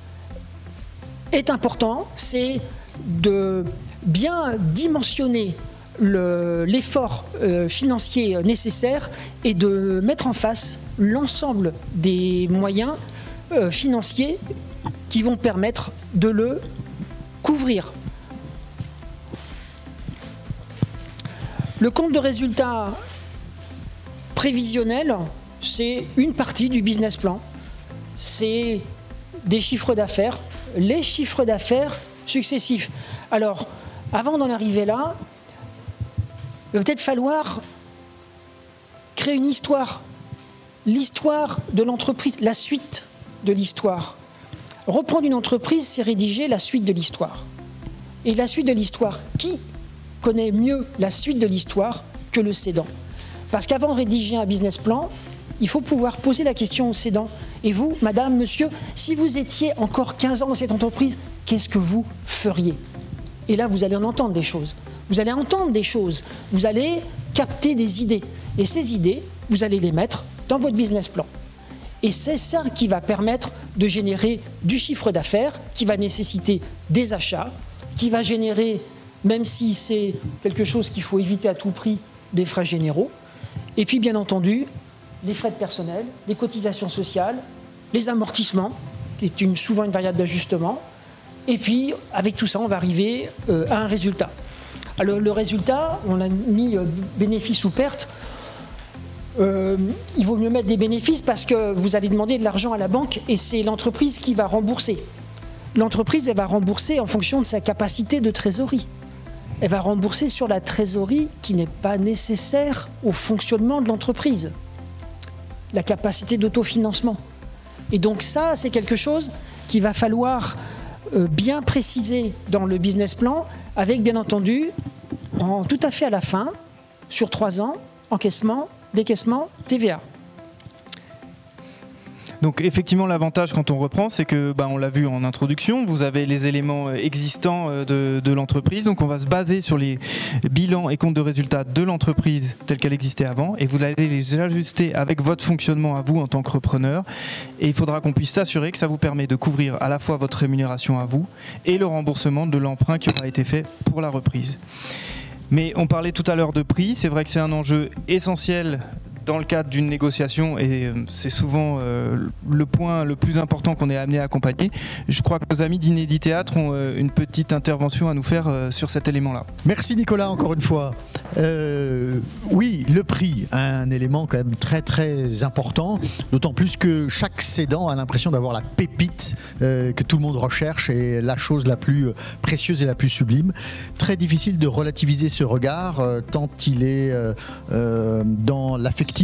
est important, c'est de bien dimensionner l'effort financier nécessaire et de mettre en face l'ensemble des moyens financiers qui vont permettre de le couvrir. Le compte de résultat prévisionnel, c'est une partie du business plan. C'est des chiffres d'affaires, les chiffres d'affaires successifs. Alors, avant d'en arriver là, il va peut-être falloir créer une histoire. L'histoire de l'entreprise, la suite de l'histoire. Reprendre une entreprise, c'est rédiger la suite de l'histoire. Et la suite de l'histoire, qui connaît mieux la suite de l'histoire que le cédant? Parce qu'avant de rédiger un business plan, il faut pouvoir poser la question au cédant. Et vous, madame, monsieur, si vous étiez encore 15 ans dans cette entreprise, qu'est-ce que vous feriez? Et là, vous allez en entendre des choses. Vous allez entendre des choses. Vous allez capter des idées. Et ces idées, vous allez les mettre dans votre business plan. Et c'est ça qui va permettre de générer du chiffre d'affaires, qui va nécessiter des achats, qui va générer, même si c'est quelque chose qu'il faut éviter à tout prix, des frais généraux. Et puis, bien entendu, les frais de personnel, les cotisations sociales, les amortissements, qui est souvent une variable d'ajustement. Et puis, avec tout ça, on va arriver à un résultat. Alors, le résultat, on a mis bénéfice ou perte. Il vaut mieux mettre des bénéfices parce que vous allez demander de l'argent à la banque et c'est l'entreprise qui va rembourser. L'entreprise, elle va rembourser en fonction de sa capacité de trésorerie. Elle va rembourser sur la trésorerie qui n'est pas nécessaire au fonctionnement de l'entreprise. La capacité d'autofinancement. Et donc ça, c'est quelque chose qu'il va falloir bien préciser dans le business plan, avec bien entendu, tout à fait à la fin, sur 3 ans, encaissement, décaissement, TVA. Donc effectivement, l'avantage quand on reprend, c'est que, on l'a vu en introduction, vous avez les éléments existants de l'entreprise. Donc on va se baser sur les bilans et comptes de résultats de l'entreprise telle qu'elle existait avant, et vous allez les ajuster avec votre fonctionnement à vous en tant que repreneur. Et il faudra qu'on puisse s'assurer que ça vous permet de couvrir à la fois votre rémunération à vous et le remboursement de l'emprunt qui aura été fait pour la reprise. Mais on parlait tout à l'heure de prix, c'est vrai que c'est un enjeu essentiel dans le cadre d'une négociation et c'est souvent le point le plus important qu'on est amené à accompagner. Je crois que nos amis d'Inédit Théâtre ont une petite intervention à nous faire sur cet élément-là. Merci Nicolas encore une fois. Oui, le prix, un élément quand même très très important, d'autant plus que chaque cédant a l'impression d'avoir la pépite que tout le monde recherche et la chose la plus précieuse et la plus sublime. Très difficile de relativiser ce regard tant il est dans l'affectif,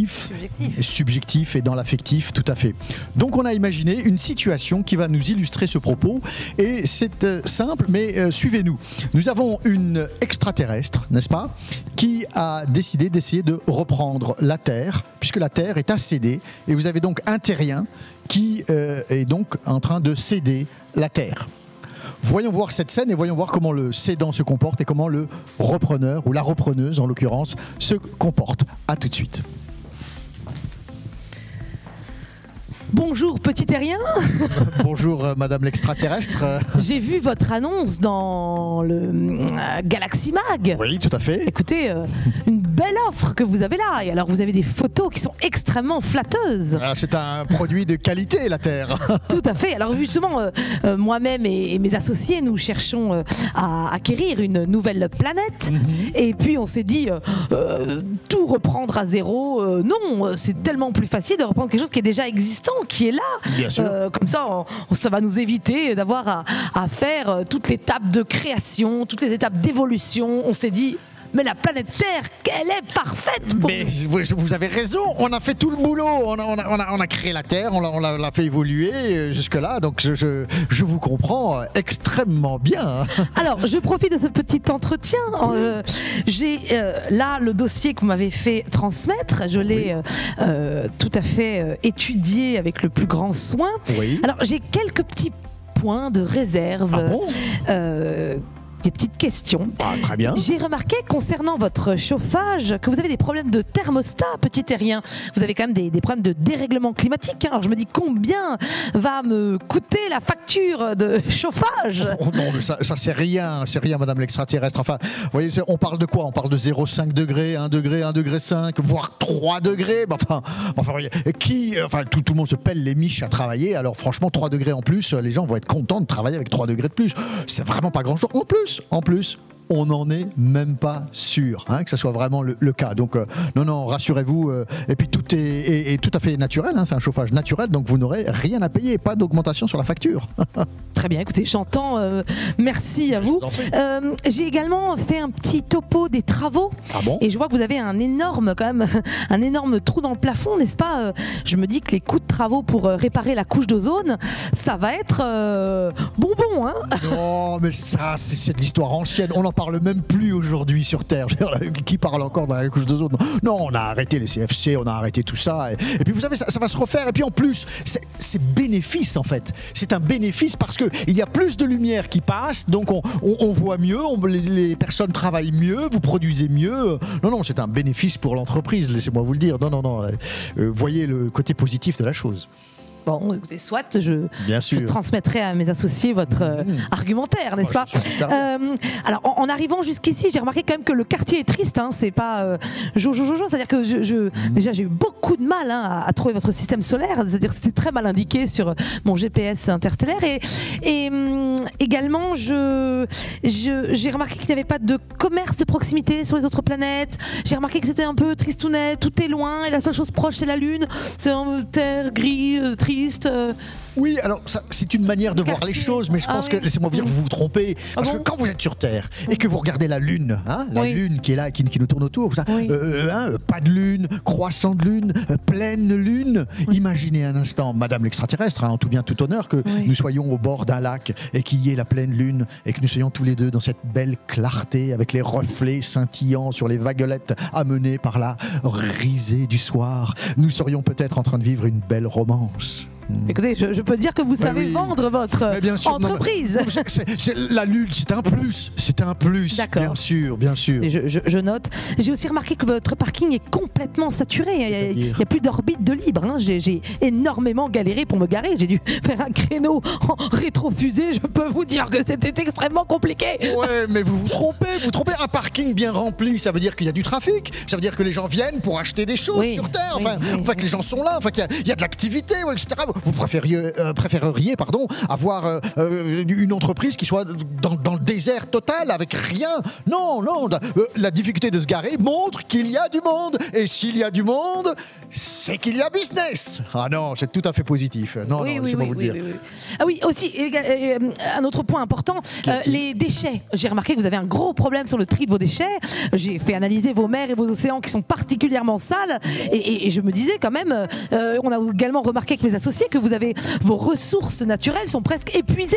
subjectif et dans l'affectif, tout à fait. Donc on a imaginé une situation qui va nous illustrer ce propos et c'est simple mais suivez-nous. Nous avons une extraterrestre, n'est-ce pas, qui a décidé d'essayer de reprendre la Terre, puisque la Terre est à céder et vous avez donc un terrien qui est donc en train de céder la Terre. Voyons voir cette scène et voyons voir comment le cédant se comporte et comment le repreneur, ou la repreneuse en l'occurrence, se comporte. A tout de suite. Bonjour petit terrien. Bonjour madame l'extraterrestre. J'ai vu votre annonce dans le Galaxy Mag. Oui, tout à fait. Écoutez, une belle offre que vous avez là. Et alors vous avez des photos qui sont extrêmement flatteuses. C'est un produit de qualité, la Terre. Tout à fait. Alors justement, moi-même et mes associés, nous cherchons à acquérir une nouvelle planète. Et puis on s'est dit, tout reprendre à zéro, non, c'est tellement plus facile de reprendre quelque chose qui est déjà existant, qui est là. Bien sûr. Comme ça, ça va nous éviter d'avoir à faire toutes les étapes de création, toutes les étapes d'évolution. On s'est dit, mais la planète Terre, elle est parfaite pour nous. Vous avez raison, on a fait tout le boulot, on a créé la Terre, on l'a fait évoluer jusque-là, donc je vous comprends extrêmement bien. Alors, je profite de ce petit entretien. J'ai là le dossier que vous m'avez fait transmettre, je l'ai tout à fait étudié avec le plus grand soin. Oui. Alors, j'ai quelques petits points de réserve. Ah bon des petites questions. Très bien. J'ai remarqué concernant votre chauffage que vous avez des problèmes de thermostat, petit terrien. Vous avez quand même des problèmes de dérèglement climatique. Alors je me dis combien va me coûter la facture de chauffage? Oh non, mais ça c'est rien, madame l'extraterrestre. Enfin, vous voyez, on parle de quoi? On parle de 0,5 degrés, 1 degré, 1 degré 5, voire 3 degrés. Enfin, tout le monde se pèle les miches à travailler. Alors franchement, 3 degrés en plus, les gens vont être contents de travailler avec 3 degrés de plus. C'est vraiment pas grand-chose. En plus, on n'en est même pas sûr que ce soit vraiment le cas. Donc non, rassurez-vous. Et puis tout est tout à fait naturel. C'est un chauffage naturel, donc vous n'aurez rien à payer, pas d'augmentation sur la facture. Très bien, écoutez, j'entends. Merci à vous. J'ai également fait un petit topo des travaux. Ah bon? Et je vois que vous avez un énorme trou dans le plafond, n'est-ce pas? Je me dis que les coûts de travaux pour réparer la couche d'ozone, ça va être bonbon. Non, mais ça, c'est de l'histoire ancienne. On n'en parle même plus aujourd'hui sur Terre. Qui parle encore de la couche d'ozone? Non, on a arrêté les CFC, on a arrêté tout ça. Et puis vous savez, ça va se refaire. Et puis en plus, c'est bénéfice en fait. C'est un bénéfice parce qu'il y a plus de lumière qui passe, donc on voit mieux, les personnes travaillent mieux, vous produisez mieux. Non, c'est un bénéfice pour l'entreprise, laissez-moi vous le dire. Non. Voyez le côté positif de la chose. Bon, écoutez, soit je transmettrai à mes associés votre argumentaire, n'est-ce pas? Alors, en arrivant jusqu'ici, j'ai remarqué quand même que le quartier est triste. C'est pas jojo. C'est-à-dire que déjà, j'ai eu beaucoup de mal à trouver votre système solaire. C'est-à-dire que c'était très mal indiqué sur mon GPS interstellaire. Et également, j'ai remarqué qu'il n'y avait pas de commerce de proximité sur les autres planètes. J'ai remarqué que c'était un peu tristounet, tout est loin et la seule chose proche, c'est la Lune. C'est un terre gris, triste. Oui, alors c'est une manière de voir les choses, mais je pense que, laissez-moi vous dire, vous vous trompez. Parce que quand vous êtes sur Terre et que vous regardez la Lune, Lune qui est là, qui nous tourne autour, pas de Lune, croissant de Lune, pleine Lune. Imaginez un instant, madame l'extraterrestre, en tout bien tout honneur, que nous soyons au bord d'un lac et qu'il y ait la pleine Lune et que nous soyons tous les deux dans cette belle clarté avec les reflets scintillants sur les vaguelettes amenées par la risée du soir. Nous serions peut-être en train de vivre une belle romance. Écoutez, je peux dire que vous savez vendre votre entreprise. La Lune, c'est un plus. D'accord. Bien sûr. Et je note. J'ai aussi remarqué que votre parking est complètement saturé. Il n'y a plus d'orbite de libre. J'ai énormément galéré pour me garer. J'ai dû faire un créneau en rétrofusée. Je peux vous dire que c'était extrêmement compliqué. Ouais, mais vous vous trompez. Un parking bien rempli, ça veveut dire qu'il y a du trafic. Ça veut dire que les gens viennent pour acheter des choses sur Terre. Que les gens sont là. Qu'il y a de l'activité, etc. Vous préféreriez avoir une entreprise qui soit dans le désert total avec rien. Non, la difficulté de se garer montre qu'il y a du monde, et s'il y a du monde, c'est qu'il y a business. Ah non, c'est tout à fait positif. Laissez-moi vous le dire. Ah oui, aussi un autre point important, les déchets. J'ai remarqué que vous avez un gros problème sur le tri de vos déchets. J'ai fait analyser vos mers et vos océans qui sont particulièrement sales, et je me disais quand même, on a également remarqué avec mes associés que vous avez vos ressources naturelles sont presque épuisées.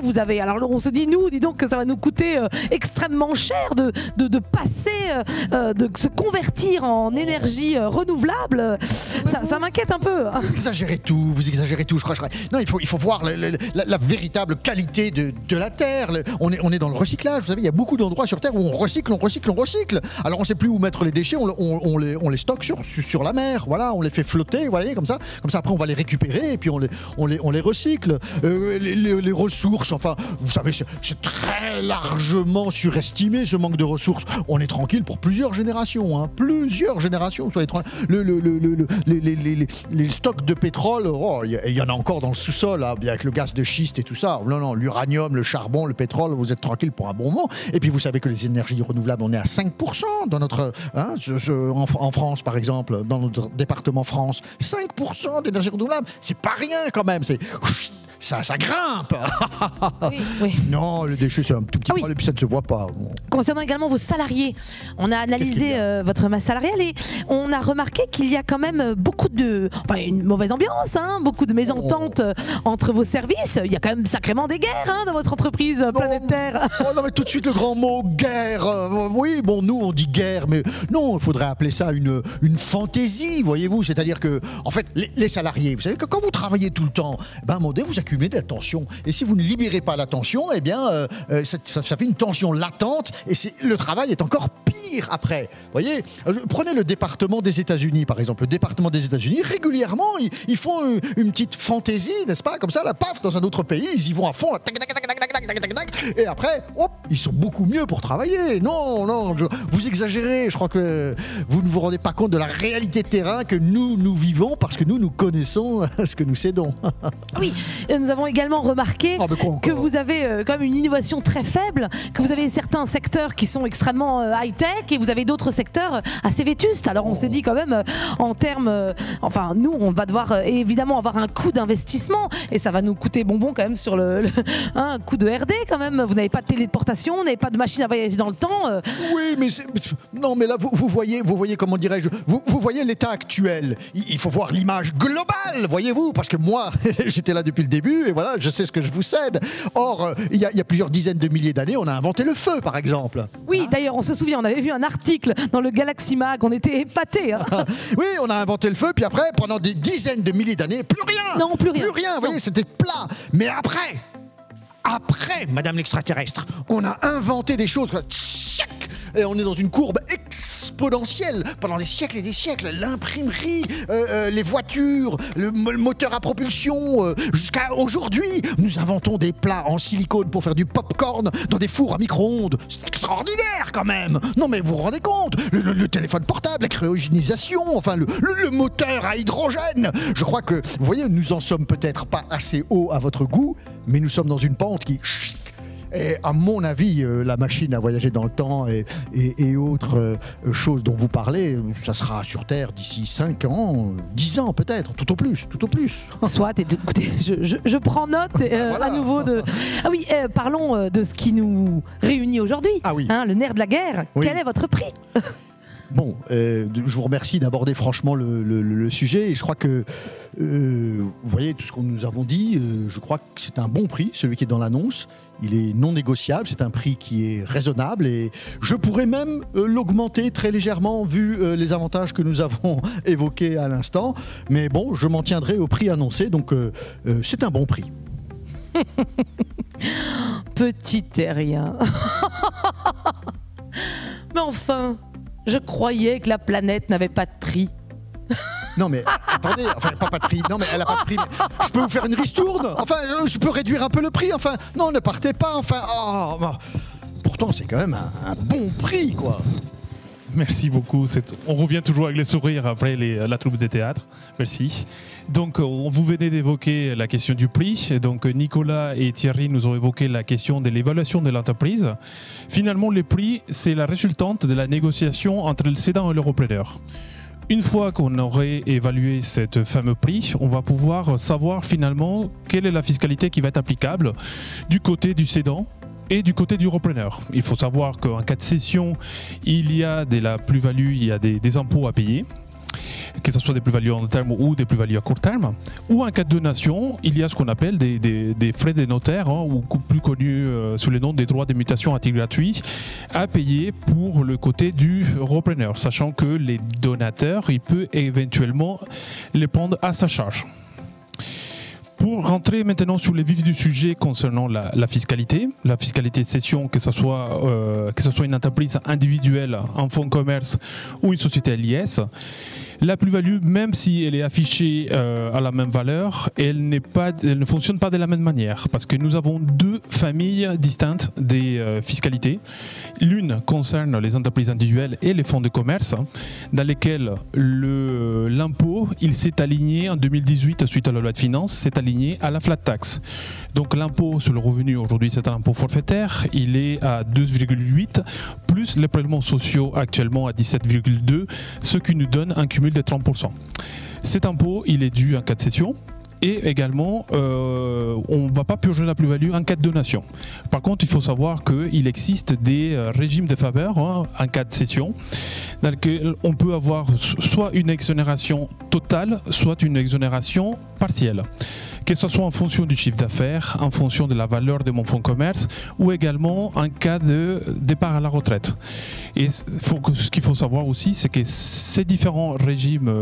Vous avez, alors on se dit dis donc que ça va nous coûter extrêmement cher de passer, de se convertir en énergie renouvelable. Ça m'inquiète un peu. Vous exagérez tout, je crois. Non, il faut voir la véritable qualité de la terre. On est dans le recyclage. Vous savez, il y a beaucoup d'endroits sur Terre où on recycle. Alors on ne sait plus où mettre les déchets. On les stocke sur la mer. Voilà, on les fait flotter. Vous voyez, comme ça. Après, on va les récupérer et puis on les recycle. Les ressources, enfin, vous savez, c'est très largement surestimé ce manque de ressources. On est tranquille pour plusieurs générations. Soyez tranquilles. Les stocks de pétrole, il y en a encore dans le sous-sol, avec le gaz de schiste et tout ça. Non, l'uranium, le charbon, le pétrole, vous êtes tranquille pour un bon moment. Et puis vous savez que les énergies renouvelables, on est à 5% dans notre, en France par exemple, dans notre département France, 5% d'énergie renouvelable. C'est pas rien quand même, ça grimpe. Oui. Non, le déchet c'est un tout petit problème et puis ça ne se voit pas. Concernant également vos salariés, on a analysé votre masse salariale et on a remarqué qu'il y a quand même une mauvaise ambiance, beaucoup de mésententes entre vos services. Il y a quand même sacrément des guerres dans votre entreprise planétaire. Non mais tout de suite le grand mot guerre. Oui, bon, nous on dit guerre, mais non, il faudrait appeler ça une fantaisie, voyez-vous. C'est-à-dire que, en fait, les salariés, vous savez que quand vous travaillez tout le temps, vous accumuler de la tension. Et si vous ne libérez pas la tension, eh bien, ça fait une tension latente et le travail est encore pire après. Vous voyez, prenez le département des États-Unis, par exemple. Le département des États-Unis, régulièrement, ils font une petite fantaisie, n'est-ce pas? Comme ça, là, paf, dans un autre pays, ils y vont à fond, là, tac, tac, tac, tac, tac, tac, tac, tac, et après, hop, ils sont beaucoup mieux pour travailler. Non, vous exagérez. Je crois que vous ne vous rendez pas compte de la réalité de terrain que nous vivons parce que nous connaissons ce que nous cédons. Oui, nous avons également remarqué que vous avez quand même une innovation très faible, que vous avez certains secteurs qui sont extrêmement high-tech et vous avez d'autres secteurs assez vétustes. Alors on s'est dit quand même en termes, enfin nous on va devoir évidemment avoir un coût d'investissement et ça va nous coûter bonbon quand même sur un coût de RD quand même. Vous n'avez pas de téléportation, vous n'avez pas de machine à voyager dans le temps. Oui, mais là vous voyez comment dirais-je, vous voyez l'état actuel. Il faut voir l'image globale, voyez-vous, parce que moi j'étais là depuis le début et voilà, je sais ce que je vous cède. Or, il y a plusieurs dizaines de milliers d'années, on a inventé le feu, par exemple. Oui, d'ailleurs, on se souvient, on avait vu un article dans le Galaxy Mag, on était épatés. Hein. Oui, on a inventé le feu, puis après, pendant des dizaines de milliers d'années, plus rien. Non, plus rien. Plus rien, vous voyez, c'était plat. Mais après, Madame l'extraterrestre, on a inventé des choses. Et on est dans une courbe exponentielle pendant des siècles et des siècles. L'imprimerie, les voitures, le moteur à propulsion, jusqu'à aujourd'hui, nous inventons des plats en silicone pour faire du popcorn dans des fours à micro-ondes. C'est extraordinaire quand même. Non mais vous vous rendez compte, le téléphone portable, la cryogénisation, enfin le moteur à hydrogène. Je crois que, vous voyez, nous en sommes peut-être pas assez haut à votre goût, mais nous sommes dans une pente qui... Et à mon avis, la machine à voyager dans le temps et autres choses dont vous parlez, ça sera sur Terre d'ici 5 ans, 10 ans peut-être, tout au plus. Soit, écoutez, je prends note voilà. À nouveau de... Ah oui, parlons de ce qui nous réunit aujourd'hui, ah oui. Le nerf de la guerre. Oui. Quel est votre prix ? Bon, je vous remercie d'aborder franchement le sujet et je crois que, vous voyez tout ce que nous avons dit, je crois que c'est un bon prix, celui qui est dans l'annonce. Il est non négociable, c'est un prix qui est raisonnable et je pourrais même l'augmenter très légèrement vu les avantages que nous avons évoqués à l'instant. Mais bon, je m'en tiendrai au prix annoncé, donc c'est un bon prix. Petit terrien. Mais enfin, je croyais que la planète n'avait pas de prix. Non mais attendez, enfin pas de prix, non mais elle a pas de prix, mais je peux vous faire une ristourne, enfin je peux réduire un peu le prix, enfin non ne partez pas, enfin pourtant c'est quand même un bon prix quoi. Merci beaucoup, on revient toujours avec les sourires après la troupe de théâtre, merci. Donc vous venez d'évoquer la question du prix, donc Nicolas et Thierry nous ont évoqué la question de l'évaluation de l'entreprise. Finalement le prix c'est la résultante de la négociation entre le cédant et le repreneur. Une fois qu'on aurait évalué ce fameux prix, on va pouvoir savoir finalement quelle est la fiscalité qui va être applicable du côté du cédant et du côté du repreneur. Il faut savoir qu'en cas de cession, il y a de la plus-value, il y a des impôts à payer, que ce soit des plus-values en long terme ou des plus-values à court terme. Ou en cas de donation, il y a ce qu'on appelle des frais des notaires, ou plus connus sous le nom des droits de mutation à titre gratuit, à payer pour le côté du repreneur, sachant que les donateurs, il peut éventuellement les prendre à sa charge. Pour rentrer maintenant sur les vifs du sujet concernant la fiscalité de cession, que ce soit une entreprise individuelle, un fonds de commerce ou une société à l'IS, la plus-value, même si elle est affichée à la même valeur, elle ne fonctionne pas de la même manière parce que nous avons deux familles distinctes des fiscalités. L'une concerne les entreprises individuelles et les fonds de commerce, dans lesquels l'impôt, il s'est aligné en 2018 suite à la loi de finances, s'est aligné à la flat tax. Donc l'impôt sur le revenu aujourd'hui c'est un impôt forfaitaire, il est à 2,8 plus les prélèvements sociaux actuellement à 17,2, ce qui nous donne un cumul de 30%. Cet impôt il est dû en cas de cession. Et également, on ne va pas purger la plus-value en cas de donation. Par contre, il faut savoir qu'il existe des régimes de faveur en cas de cession, dans lesquels on peut avoir soit une exonération totale, soit une exonération partielle. que ce soit en fonction du chiffre d'affaires, en fonction de la valeur de mon fonds de commerce ou également en cas de départ à la retraite. Et ce qu'il faut savoir aussi, c'est que ces différents régimes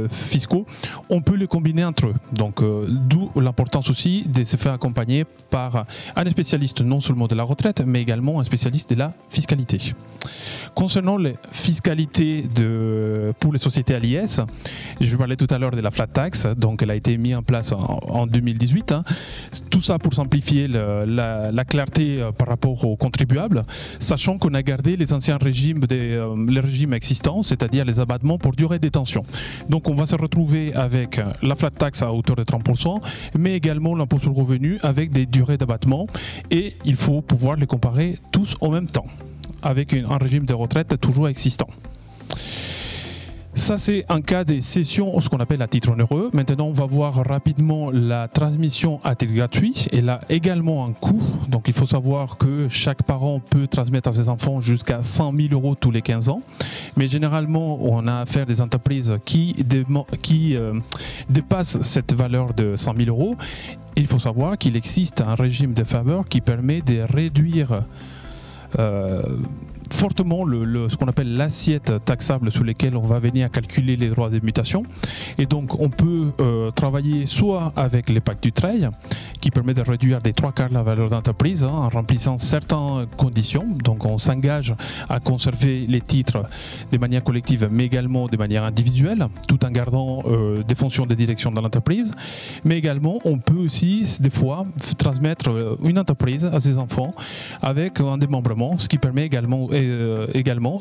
fiscaux, on peut les combiner entre eux. Donc, d'où l'importance aussi de se faire accompagner par un spécialiste non seulement de la retraite, mais également un spécialiste de la fiscalité. Concernant les fiscalités pour les sociétés à l'IS, je parlais tout à l'heure de la flat tax, donc elle a été mise en place en 2018. Tout ça pour simplifier la clarté par rapport aux contribuables, sachant qu'on a gardé les anciens régimes, les régimes existants, c'est-à-dire les abattements pour durée de détention. Donc on va se retrouver avec la flat tax à hauteur de 30%, mais également l'impôt sur le revenu avec des durées d'abattement, et il faut pouvoir les comparer tous en même temps, avec un régime de retraite toujours existant. Ça, c'est un cas des cessions, ce qu'on appelle à titre onéreux. Maintenant, on va voir rapidement la transmission à titre gratuit. Elle a également un coût. Donc, il faut savoir que chaque parent peut transmettre à ses enfants jusqu'à 100 000 € tous les 15 ans. Mais généralement, on a affaire à des entreprises qui dépassent cette valeur de 100 000 €. Il faut savoir qu'il existe un régime de faveur qui permet de réduire fortement ce qu'on appelle l'assiette taxable sur laquelle on va venir calculer les droits de mutation. Et donc on peut travailler soit avec les pactes Dutreil qui permet de réduire des 3/4 la valeur d'entreprise en remplissant certaines conditions. Donc on s'engage à conserver les titres de manière collective mais également de manière individuelle tout en gardant des fonctions de direction dans l'entreprise. Mais également on peut aussi des fois transmettre une entreprise à ses enfants avec un démembrement, ce qui permet également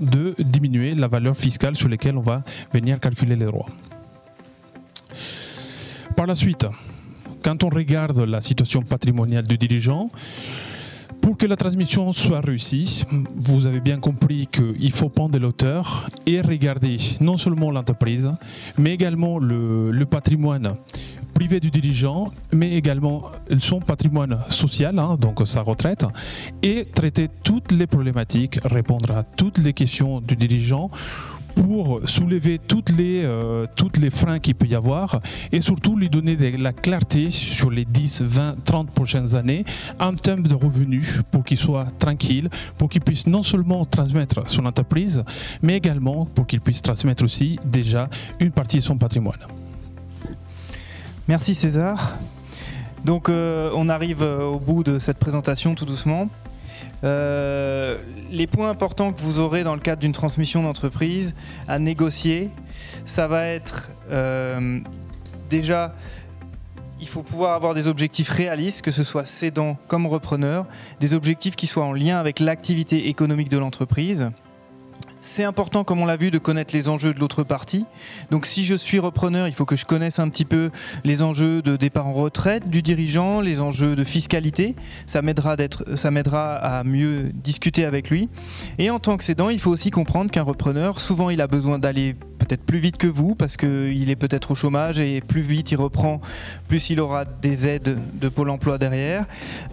de diminuer la valeur fiscale sur laquelle on va venir calculer les droits. Par la suite, quand on regarde la situation patrimoniale du dirigeant, pour que la transmission soit réussie, vous avez bien compris qu'il faut prendre de l'auteur et regarder non seulement l'entreprise, mais également le patrimoine privé du dirigeant, mais également son patrimoine social, donc sa retraite, et traiter toutes les problématiques, répondre à toutes les questions du dirigeant pour soulever toutes les freins qu'il peut y avoir et surtout lui donner de la clarté sur les 10, 20, 30 prochaines années en termes de revenus pour qu'il soit tranquille, pour qu'il puisse non seulement transmettre son entreprise, mais également pour qu'il puisse transmettre aussi déjà une partie de son patrimoine. Merci César. Donc on arrive au bout de cette présentation tout doucement. Les points importants que vous aurez dans le cadre d'une transmission d'entreprise à négocier, ça va être déjà, il faut pouvoir avoir des objectifs réalistes, que ce soit cédant comme repreneur, des objectifs qui soient en lien avec l'activité économique de l'entreprise. C'est important, comme on l'a vu, de connaître les enjeux de l'autre partie. Donc si je suis repreneur, il faut que je connaisse un petit peu les enjeux de départ en retraite du dirigeant, les enjeux de fiscalité. Ça m'aidera à mieux discuter avec lui. Et en tant que cédant, il faut aussi comprendre qu'un repreneur, souvent il a besoin d'aller peut-être plus vite que vous parce qu'il est peut-être au chômage et plus vite il reprend, plus il aura des aides de Pôle emploi derrière.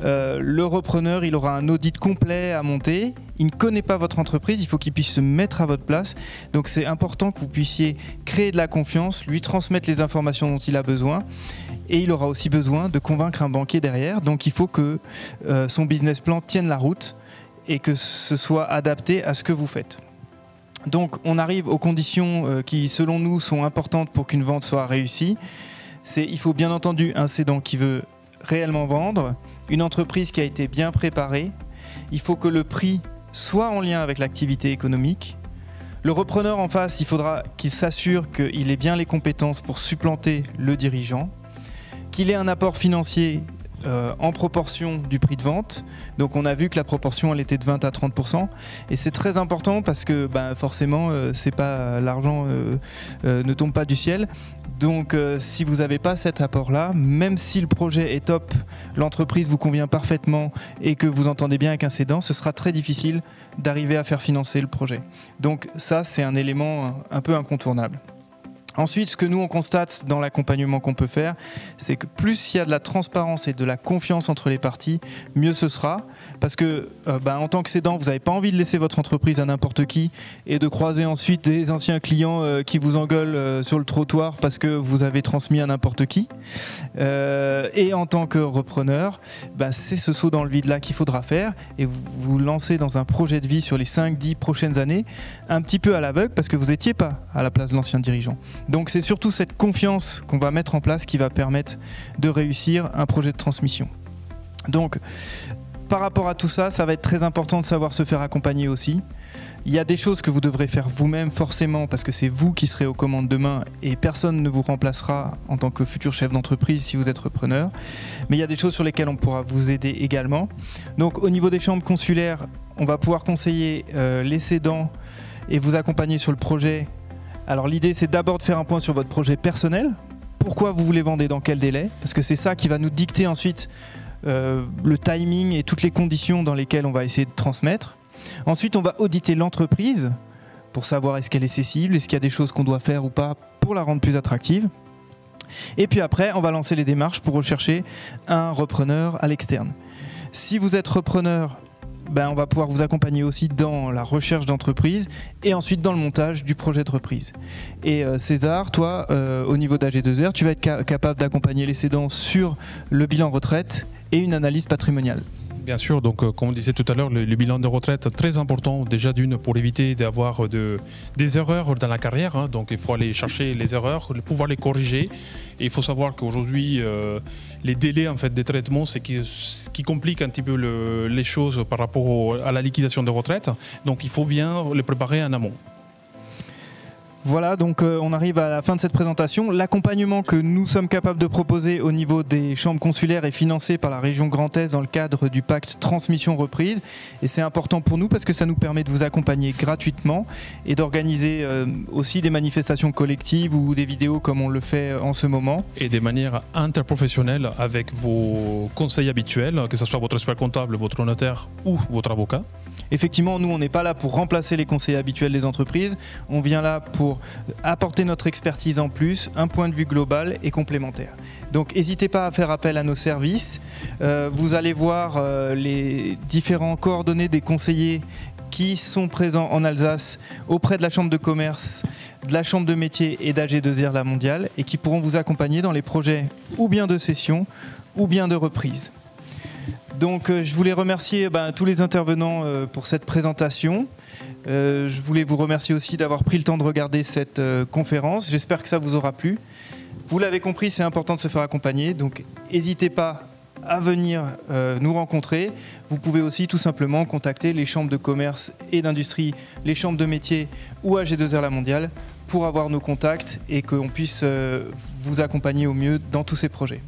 Le repreneur, il aura un audit complet à monter. Il ne connaît pas votre entreprise, il faut qu'il puisse se mettre à votre place. Donc c'est important que vous puissiez créer de la confiance, lui transmettre les informations dont il a besoin. Et il aura aussi besoin de convaincre un banquier derrière. Donc il faut que son business plan tienne la route et que ce soit adapté à ce que vous faites. Donc on arrive aux conditions qui, selon nous, sont importantes pour qu'une vente soit réussie. Il faut bien entendu un cédant qui veut réellement vendre, une entreprise qui a été bien préparée. Il faut que le prix soit en lien avec l'activité économique. Le repreneur en face, il faudra qu'il s'assure qu'il ait bien les compétences pour supplanter le dirigeant, qu'il ait un apport financier en proportion du prix de vente. Donc on a vu que la proportion elle était de 20 à 30% et c'est très important parce que forcément c'est pas l'argent ne tombe pas du ciel. Donc si vous n'avez pas cet apport là, même si le projet est top, l'entreprise vous convient parfaitement et que vous entendez bien avec un cédant, ce sera très difficile d'arriver à faire financer le projet. Donc ça c'est un élément un peu incontournable. Ensuite, ce que nous on constate dans l'accompagnement qu'on peut faire, c'est que plus il y a de la transparence et de la confiance entre les parties, mieux ce sera. Parce que en tant que cédant, vous n'avez pas envie de laisser votre entreprise à n'importe qui et de croiser ensuite des anciens clients qui vous engueulent sur le trottoir parce que vous avez transmis à n'importe qui. Et en tant que repreneur, c'est ce saut dans le vide là qu'il faudra faire et vous lancer dans un projet de vie sur les 5-10 prochaines années, un petit peu à l'aveugle parce que vous n'étiez pas à la place de l'ancien dirigeant. Donc c'est surtout cette confiance qu'on va mettre en place qui va permettre de réussir un projet de transmission. Donc par rapport à tout ça, ça va être très important de savoir se faire accompagner aussi. Il y a des choses que vous devrez faire vous-même forcément parce que c'est vous qui serez aux commandes demain et personne ne vous remplacera en tant que futur chef d'entreprise si vous êtes repreneur. Mais il y a des choses sur lesquelles on pourra vous aider également. Donc au niveau des chambres consulaires, on va pouvoir conseiller les cédants et vous accompagner sur le projet. Alors l'idée c'est d'abord de faire un point sur votre projet personnel. Pourquoi vous voulez vendre et dans quel délai? Parce que c'est ça qui va nous dicter ensuite le timing et toutes les conditions dans lesquelles on va essayer de transmettre. Ensuite on va auditer l'entreprise pour savoir est-ce qu'elle est cessible, est-ce qu'il y a des choses qu'on doit faire ou pas pour la rendre plus attractive. Et puis après on va lancer les démarches pour rechercher un repreneur à l'externe. Si vous êtes repreneur, on va pouvoir vous accompagner aussi dans la recherche d'entreprise et ensuite dans le montage du projet de reprise. Et César, toi, au niveau d'AG2R, tu vas être capable d'accompagner les cédants sur le bilan retraite et une analyse patrimoniale. Bien sûr, donc comme on disait tout à l'heure, le bilan de retraite très important, déjà d'une pour éviter d'avoir des erreurs dans la carrière, hein, donc il faut aller chercher les erreurs, pouvoir les corriger, et il faut savoir qu'aujourd'hui les délais en fait des traitements, c'est ce qui complique un petit peu les choses par rapport à la liquidation de retraite, donc il faut bien les préparer en amont. Voilà, donc on arrive à la fin de cette présentation. L'accompagnement que nous sommes capables de proposer au niveau des chambres consulaires est financé par la région Grand Est dans le cadre du pacte transmission-reprise. Et c'est important pour nous parce que ça nous permet de vous accompagner gratuitement et d'organiser aussi des manifestations collectives ou des vidéos comme on le fait en ce moment. Et de manière interprofessionnelle avec vos conseils habituels, que ce soit votre expert comptable, votre notaire ou votre avocat. Effectivement, nous, on n'est pas là pour remplacer les conseillers habituels des entreprises. On vient là pour apporter notre expertise en plus, un point de vue global et complémentaire. Donc, n'hésitez pas à faire appel à nos services. Vous allez voir les différents coordonnées des conseillers qui sont présents en Alsace auprès de la Chambre de commerce, de la Chambre de métier et d'AG2R La Mondiale et qui pourront vous accompagner dans les projets ou bien de cession ou bien de reprise. Donc je voulais remercier tous les intervenants pour cette présentation. Je voulais vous remercier aussi d'avoir pris le temps de regarder cette conférence. J'espère que ça vous aura plu. Vous l'avez compris, c'est important de se faire accompagner. Donc n'hésitez pas à venir nous rencontrer. Vous pouvez aussi tout simplement contacter les chambres de commerce et d'industrie, les chambres de métier ou AG2R La Mondiale pour avoir nos contacts et qu'on puisse vous accompagner au mieux dans tous ces projets.